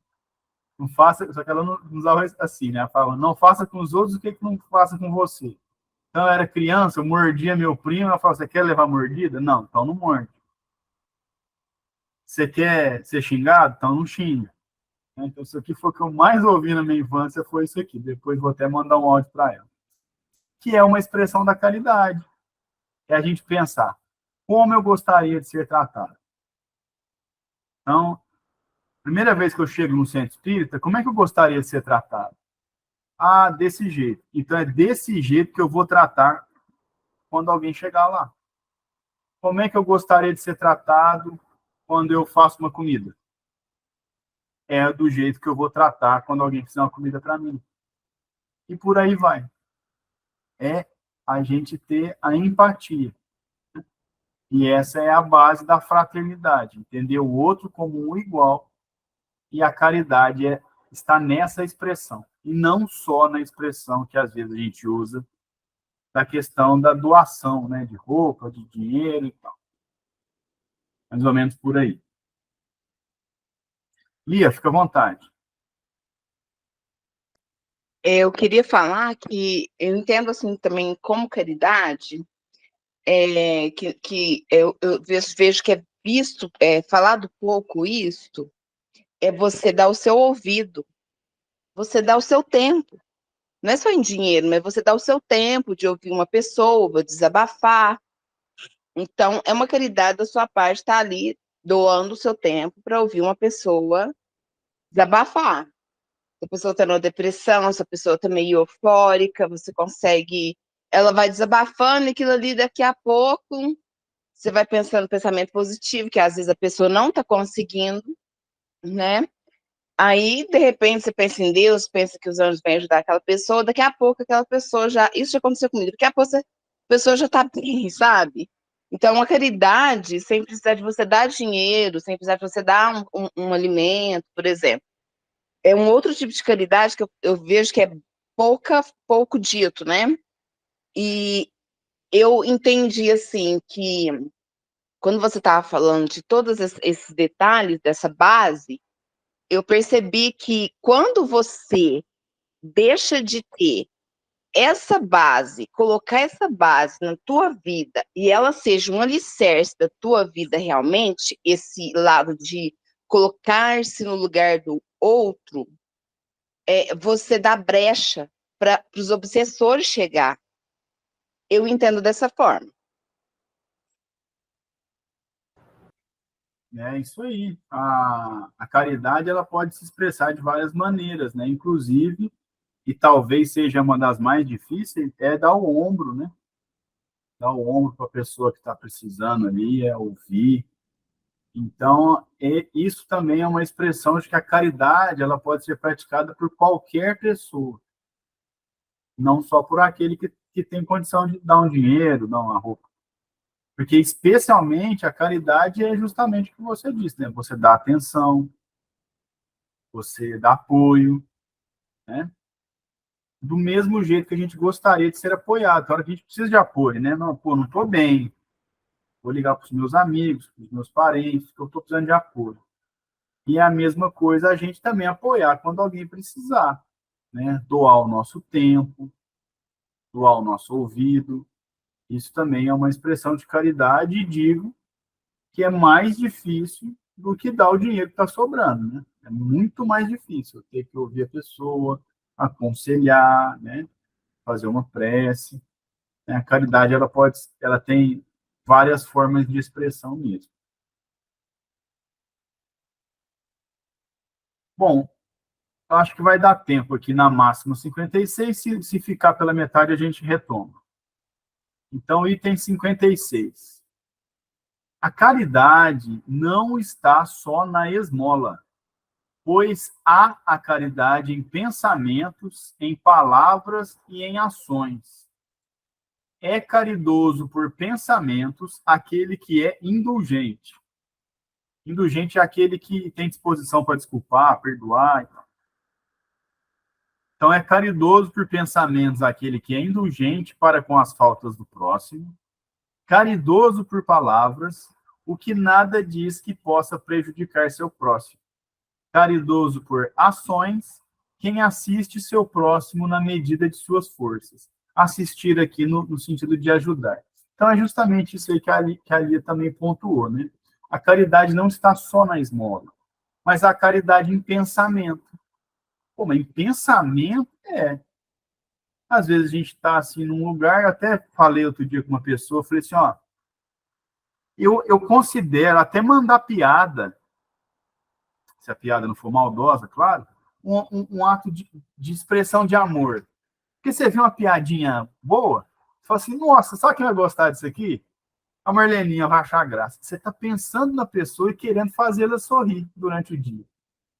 Não faça, só que ela não usava assim, né? Ela falava, não faça com os outros o que não faça com você. Então, eu era criança, eu mordia meu primo, ela falava, você quer levar mordida? Não, então não morde. Você quer ser xingado? Então não xinga. Então, isso aqui foi o que eu mais ouvi na minha infância, foi isso aqui. Depois vou até mandar um áudio para ela. Que é uma expressão da caridade. É a gente pensar, como eu gostaria de ser tratado? Então, primeira vez que eu chego no centro espírita, como é que eu gostaria de ser tratado? Desse jeito. Então, é desse jeito que eu vou tratar quando alguém chegar lá. Como é que eu gostaria de ser tratado quando eu faço uma comida? É do jeito que eu vou tratar quando alguém fizer uma comida para mim. E por aí vai. É a gente ter a empatia. E essa é a base da fraternidade, entender o outro como um igual. E a caridade está nessa expressão. E não só na expressão que às vezes a gente usa da questão da doação, né, de roupa, de dinheiro e tal. Mais ou menos por aí. Lia, fica à vontade. Eu queria falar que eu entendo assim também como caridade que eu vejo que é visto, falado pouco isso, é você dar o seu ouvido, você dá o seu tempo. Não é só em dinheiro, mas você dá o seu tempo de ouvir uma pessoa, desabafar. Então, é uma caridade da sua parte estar ali doando o seu tempo para ouvir uma pessoa desabafar. Se a pessoa está numa depressão, se a pessoa está meio eufórica, você consegue. Ela vai desabafando e aquilo ali daqui a pouco. Você vai pensando pensamento positivo, que às vezes a pessoa não está conseguindo, né? Aí, de repente, você pensa em Deus, pensa que os anjos vêm ajudar aquela pessoa, daqui a pouco aquela pessoa já. Isso já aconteceu comigo, daqui a pouco a pessoa já está bem, sabe? Então, a caridade, sem precisar de você dar dinheiro, sem precisar de você dar um alimento, por exemplo. É um outro tipo de caridade que eu vejo que é pouco dito, né? E eu entendi, assim, que quando você estava falando de todos esses detalhes dessa base, eu percebi que quando você deixa de ter essa base, colocar essa base na tua vida e ela seja um alicerce da tua vida realmente, esse lado de colocar-se no lugar do outro, você dá brecha para os obsessores chegar. Eu entendo dessa forma. É isso aí. A caridade ela pode se expressar de várias maneiras, né? Inclusive, e talvez seja uma das mais difíceis, é dar o ombro, né? Dar o ombro para a pessoa que está precisando ali, é ouvir. Então, isso também é uma expressão de que a caridade ela pode ser praticada por qualquer pessoa, não só por aquele que tem condição de dar um dinheiro, dar uma roupa. Porque, especialmente, a caridade é justamente o que você disse, né? Você dá atenção, você dá apoio, né? Do mesmo jeito que a gente gostaria de ser apoiado. Claro que a gente precisa de apoio, né? Não, pô, não estou bem, vou ligar para os meus amigos, para os meus parentes, que eu estou precisando de apoio. E é a mesma coisa a gente também apoiar quando alguém precisar, né? Doar o nosso tempo, doar o nosso ouvido. Isso também é uma expressão de caridade e digo que é mais difícil do que dar o dinheiro que está sobrando, né? É muito mais difícil eu ter que ouvir a pessoa, aconselhar, né? Fazer uma prece. Né? A caridade ela tem várias formas de expressão mesmo. Bom, acho que vai dar tempo aqui na máxima 56, se ficar pela metade a gente retoma. Então, item 56. A caridade não está só na esmola, pois há a caridade em pensamentos, em palavras e em ações. É caridoso por pensamentos aquele que é indulgente. Indulgente é aquele que tem disposição para desculpar, perdoar. Então, é caridoso por pensamentos aquele que é indulgente para com as faltas do próximo, caridoso por palavras, o que nada diz que possa prejudicar seu próximo, caridoso por ações, quem assiste seu próximo na medida de suas forças. Assistir aqui no sentido de ajudar. Então, é justamente isso aí que a Lia também pontuou, né? A caridade não está só na esmola, mas a caridade em pensamento. Pô, mas em pensamento, às vezes a gente está assim num lugar, eu até falei outro dia com uma pessoa, falei assim, ó, eu considero até mandar piada, se a piada não for maldosa, claro, um ato de expressão de amor. Porque você vê uma piadinha boa, você fala assim, nossa, sabe quem vai gostar disso aqui? A Marleninha vai achar graça. Você está pensando na pessoa e querendo fazê-la sorrir durante o dia.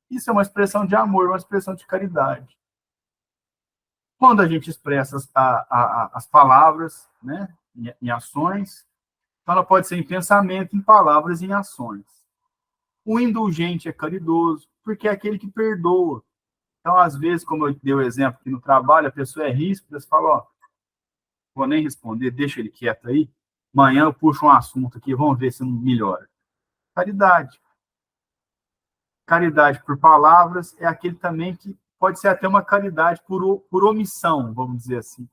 Isso é uma expressão de amor, uma expressão de caridade. Quando a gente expressa as palavras, né, em ações, então ela pode ser em pensamento, em palavras e em ações. O indulgente é caridoso, porque é aquele que perdoa. Então, às vezes, como eu dei o exemplo aqui no trabalho, a pessoa é ríspida, você fala, ó, vou nem responder, deixa ele quieto aí, amanhã eu puxo um assunto aqui, vamos ver se não melhora. Caridade. Caridade por palavras é aquele também que pode ser até uma caridade por omissão, vamos dizer assim.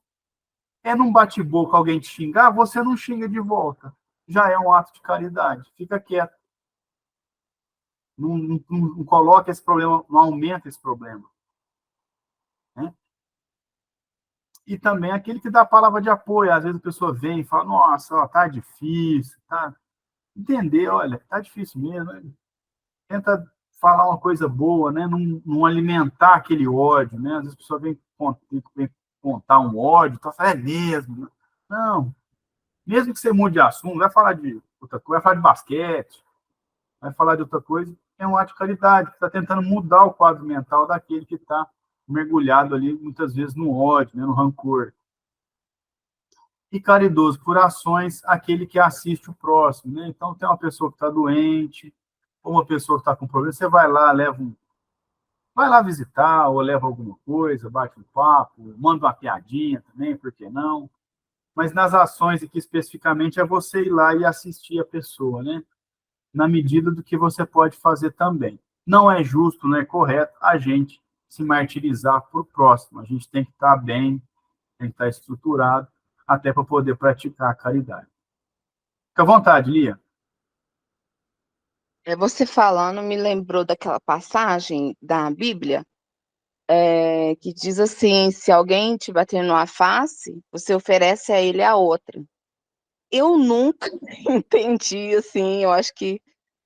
É num bate-boca alguém te xingar, você não xinga de volta. Já é um ato de caridade. Fica quieto. Não coloca esse problema, não aumenta esse problema. Né? E também aquele que dá a palavra de apoio. Às vezes a pessoa vem e fala, nossa, ó, tá difícil, tá? Entender, olha, tá difícil mesmo. Né? Tenta falar uma coisa boa, né? Não alimentar aquele ódio, né? Às vezes a pessoa vem contar um ódio, tá falando, é mesmo. Não. Mesmo que você mude de assunto, vai falar de outra coisa, vai falar de basquete, vai falar de outra coisa, é um ato de caridade, que está tentando mudar o quadro mental daquele que está mergulhado ali, muitas vezes, no ódio, né, no rancor. E caridoso por ações, aquele que assiste o próximo. Né? Então, tem uma pessoa que está doente, ou uma pessoa que está com problema, você vai lá, vai lá visitar, ou leva alguma coisa, bate um papo, manda uma piadinha também, por que não? Mas nas ações aqui especificamente é você ir lá e assistir a pessoa, né? Na medida do que você pode fazer também. Não é justo, não é correto a gente se martirizar por próximo. A gente tem que estar bem, tem que estar estruturado, até para poder praticar a caridade. Fica à vontade, Lia. Você falando me lembrou daquela passagem da Bíblia, que diz assim, se alguém te bater numa face, você oferece a ele a outra. Eu nunca entendi, assim, eu acho que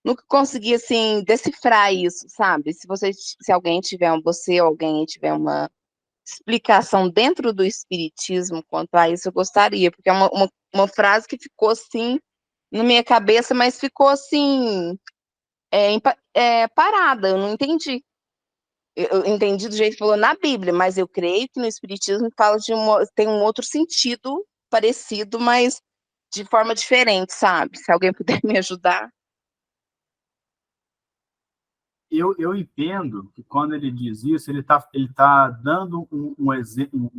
nunca consegui, assim, decifrar isso, sabe? Se alguém tiver, você ou alguém tiver uma explicação dentro do espiritismo quanto a isso, eu gostaria, porque é uma frase que ficou, assim, na minha cabeça, mas ficou, assim, parada, eu não entendi. Eu entendi do jeito que falou na Bíblia, mas eu creio que no Espiritismo fala tem um outro sentido parecido, mas de forma diferente, sabe? Se alguém puder me ajudar. Eu entendo que quando ele diz isso, ele tá dando um exemplo,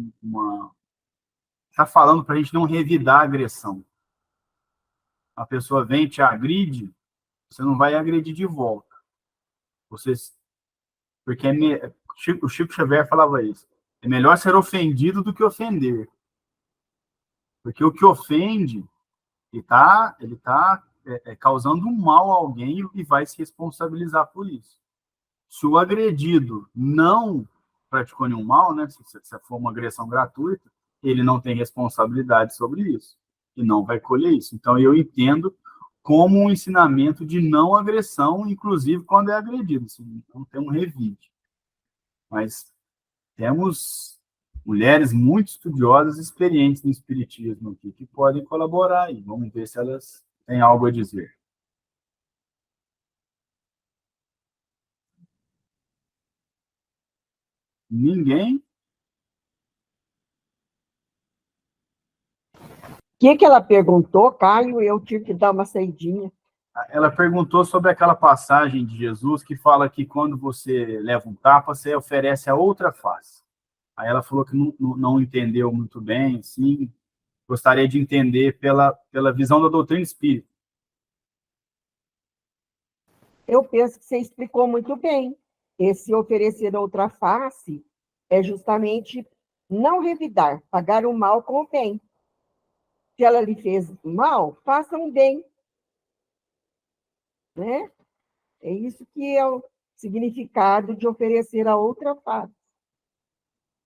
está falando para a gente não revidar a agressão. A pessoa vem e te agride, você não vai agredir de volta. Você, porque o Chico Xavier falava isso. É melhor ser ofendido do que ofender. Porque o que ofende, ele tá causando um mal a alguém e vai se responsabilizar por isso. Se o agredido não praticou nenhum mal, né, se for uma agressão gratuita, ele não tem responsabilidade sobre isso e não vai colher isso. Então, eu entendo como um ensinamento de não agressão, inclusive quando é agredido. Assim, então, tem um revide. Mas temos mulheres muito estudiosas e experientes no espiritismo aqui, que podem colaborar aí. Vamos ver se elas têm algo a dizer. Ninguém? O que ela perguntou, Caio? Eu tive que dar uma saidinha. Ela perguntou sobre aquela passagem de Jesus que fala que quando você leva um tapa, você oferece a outra face. Aí ela falou que não entendeu muito bem, assim, gostaria de entender pela visão da doutrina espírita. Eu penso que você explicou muito bem. Esse oferecer outra face é justamente não revidar, pagar o mal com o bem. Se ela lhe fez mal, faça um bem. Né? É isso que é o significado de oferecer a outra face.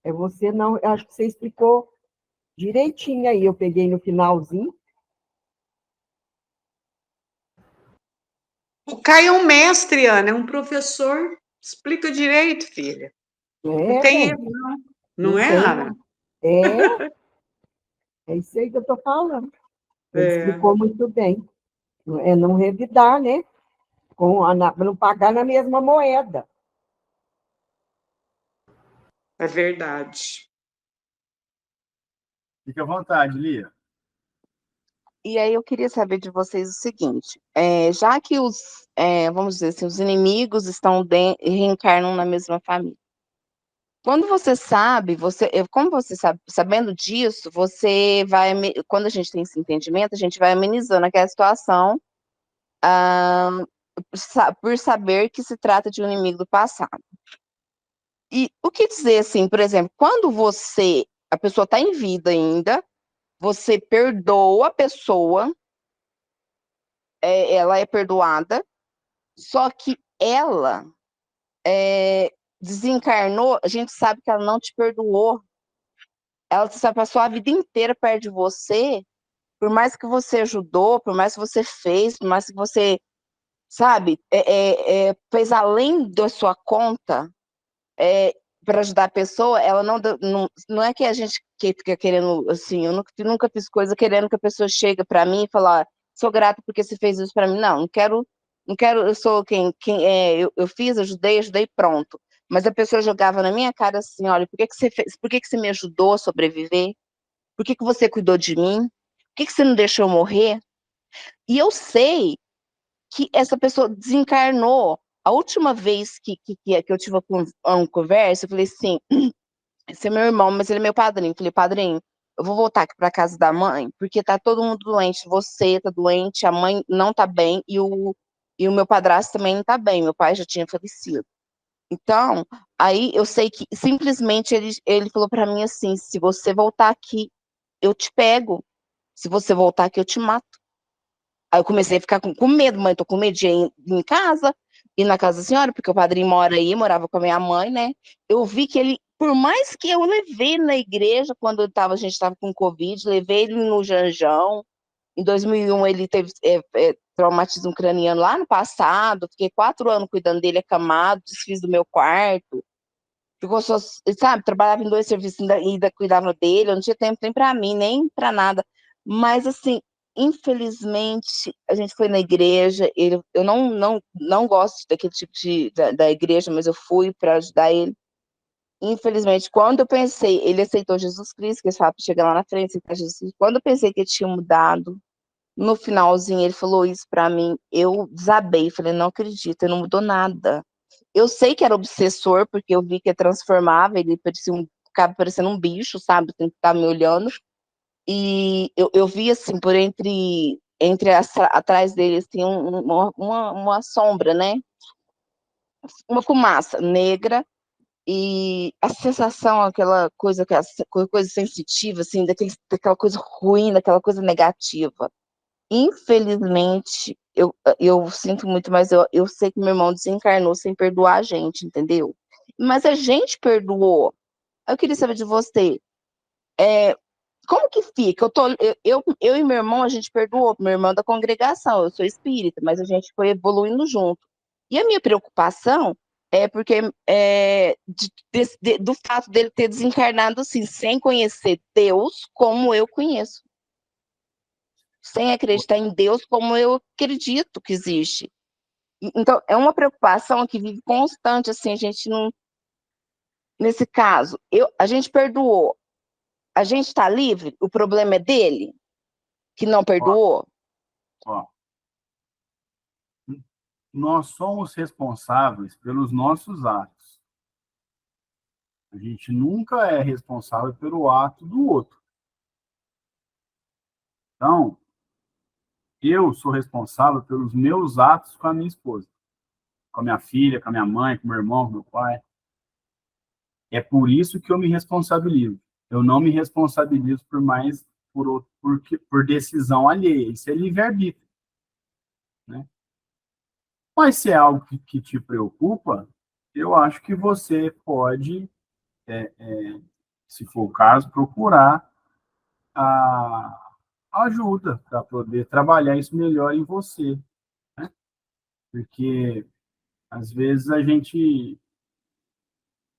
É você não, acho que você explicou direitinho aí, eu peguei no finalzinho. O Caio é um mestre, Ana, é um professor. Explica direito, filha. Não tem Bem, erro, não. Não não é, tem, Ana? é isso aí que eu estou falando. Ele É, explicou muito bem. É não revidar, né? Não pagar na mesma moeda. é verdade. Fique à vontade, Lia. E aí eu queria saber de vocês o seguinte, já que vamos dizer assim, os inimigos reencarnam na mesma família. Quando você sabe, como você sabe, sabendo disso, você vai, quando a gente tem esse entendimento, a gente vai amenizando aquela situação, por saber que se trata de um inimigo do passado. E o que dizer, assim, por exemplo, quando a pessoa está em vida ainda, você perdoa a pessoa, ela é perdoada, só que ela desencarnou, a gente sabe que ela não te perdoou. Ela passou a vida inteira perto de você, por mais que você ajudou, por mais que você fez, por mais que você, sabe, fez além da sua conta para ajudar a pessoa, ela não é que a gente que fica querendo, assim, eu nunca fiz coisa querendo que a pessoa chegue para mim e falar, sou grata porque você fez isso para mim. Não quero, eu sou eu fiz, ajudei, pronto. Mas a pessoa jogava na minha cara assim, olha, por que que você fez, por que que você me ajudou a sobreviver? Por que que você cuidou de mim? Por que que você não deixou eu morrer? E eu sei que essa pessoa desencarnou. A última vez que eu tive uma conversa, eu falei assim, esse é meu irmão, mas ele é meu padrinho. Eu falei, padrinho, eu vou voltar aqui para casa da mãe, porque tá todo mundo doente. Você tá doente, a mãe não tá bem, e o meu padrasto também não tá bem. Meu pai já tinha falecido. Então, aí eu sei que simplesmente ele falou para mim assim: se você voltar aqui, eu te pego. Se você voltar aqui, eu te mato. Aí eu comecei a ficar com medo, mãe, tô com medo de ir em casa, ir na casa da senhora, porque o padrinho mora aí, morava com a minha mãe, né? Eu vi que ele, por mais que eu levei ele na igreja, quando a gente estava com Covid, levei ele no Janjão. Em 2001 ele teve traumatismo craniano lá no passado, fiquei 4 anos cuidando dele acamado, desfiz do meu quarto. Ficou só, sabe, trabalhava em 2 serviços e ainda cuidava dele, eu não tinha tempo nem para mim, nem para nada. Mas, assim, infelizmente, a gente foi na igreja, eu não gosto daquele tipo da igreja, mas eu fui para ajudar ele. Infelizmente, quando eu pensei, ele aceitou Jesus Cristo, que eles falam, chega lá na frente, aceitar Jesus Cristo. Quando eu pensei que ele tinha mudado, no finalzinho ele falou isso para mim, eu desabei, falei, não acredito, ele não mudou nada. Eu sei que era obsessor, porque eu vi que ele transformava, ele ficava parecendo um bicho, sabe? Tem que estar me olhando. E eu vi, assim, por atrás dele, assim, uma sombra, né? Uma fumaça negra. E a sensação, aquela coisa sensitiva, assim, daquela coisa ruim, daquela coisa negativa. Infelizmente, eu sinto muito, mas eu sei que meu irmão desencarnou sem perdoar a gente, entendeu? Mas a gente perdoou. Eu queria saber de você, como que fica? Eu e meu irmão, a gente perdoou, meu irmão é da congregação, eu sou espírita, mas a gente foi evoluindo junto. E a minha preocupação é porque do fato dele ter desencarnado assim, sem conhecer Deus como eu conheço, sem acreditar em Deus como eu acredito que existe. Então, é uma preocupação que vive constante, assim, a gente não. Nesse caso, a gente perdoou, a gente está livre, o problema é dele, que não Ó, perdoou. ó, nós somos responsáveis pelos nossos atos. A gente nunca é responsável pelo ato do outro. Então, eu sou responsável pelos meus atos com a minha esposa, com a minha filha, com a minha mãe, com o meu irmão, com o meu pai. É por isso que eu me responsabilizo. Eu não me responsabilizo por mais por decisão alheia. Isso é livre-arbítrio, né? Mas se é algo que te preocupa, eu acho que você pode, se for o caso, procurar a ajuda para poder trabalhar isso melhor em você, né? Porque às vezes a gente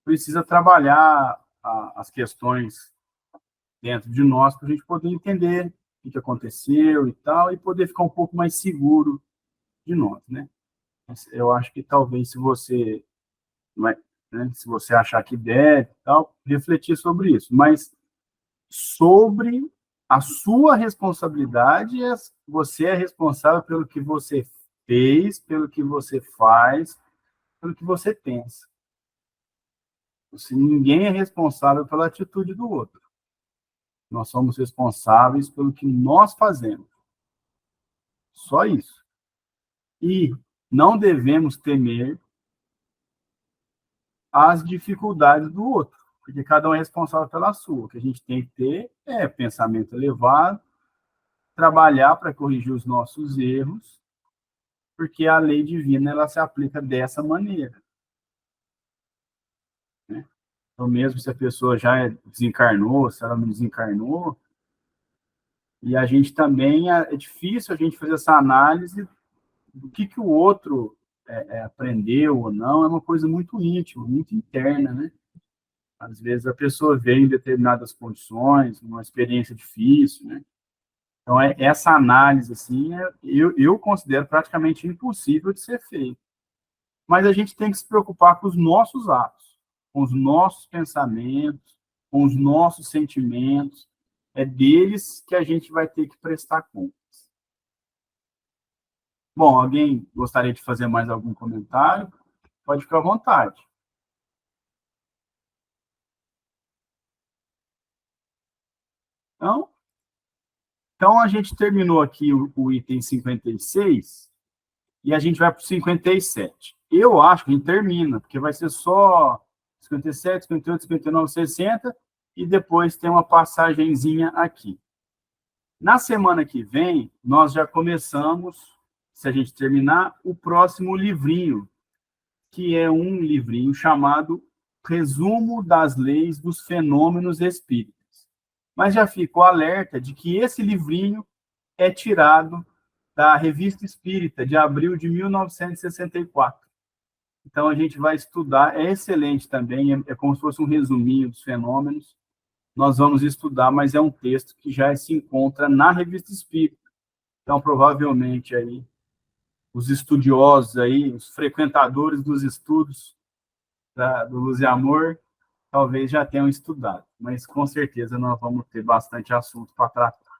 precisa trabalhar as questões dentro de nós para a gente poder entender o que aconteceu e tal, e poder ficar um pouco mais seguro de nós, né? Eu acho que talvez se você, né, se você achar que deve, tal, refletir sobre isso, mas sobre a sua responsabilidade, você é responsável pelo que você fez, pelo que você faz, pelo que você pensa. Ninguém é responsável pela atitude do outro. Nós somos responsáveis pelo que nós fazemos. Só isso. E não devemos temer as dificuldades do outro, porque cada um é responsável pela sua. O que a gente tem que ter é pensamento elevado, trabalhar para corrigir os nossos erros, porque a lei divina ela se aplica dessa maneira. Né? Então, mesmo se a pessoa já desencarnou, se ela não desencarnou, e a gente também, é difícil a gente fazer essa análise do que o outro aprendeu ou não, é uma coisa muito íntima, muito interna, né? Às vezes a pessoa vem em determinadas condições, uma experiência difícil, né? Então, essa análise, assim, eu considero praticamente impossível de ser feita. Mas a gente tem que se preocupar com os nossos atos, com os nossos pensamentos, com os nossos sentimentos. É deles que a gente vai ter que prestar contas. Bom, alguém gostaria de fazer mais algum comentário? Pode ficar à vontade. Então a gente terminou aqui o item 56 e a gente vai para o 57. Eu acho que a gente termina, porque vai ser só 57, 58, 59, 60 e depois tem uma passagenzinha aqui. Na semana que vem, nós já começamos, se a gente terminar, o próximo livrinho, que é um livrinho chamado Resumo das Leis dos Fenômenos Espíritas. Mas já fica o alerta de que esse livrinho é tirado da Revista Espírita, de abril de 1964. Então, a gente vai estudar, é excelente também, é como se fosse um resuminho dos fenômenos. Nós vamos estudar, mas é um texto que já se encontra na Revista Espírita. Então, provavelmente, aí, os estudiosos, aí, os frequentadores dos estudos do Luz e Amor, talvez já tenham estudado, mas com certeza nós vamos ter bastante assunto para tratar.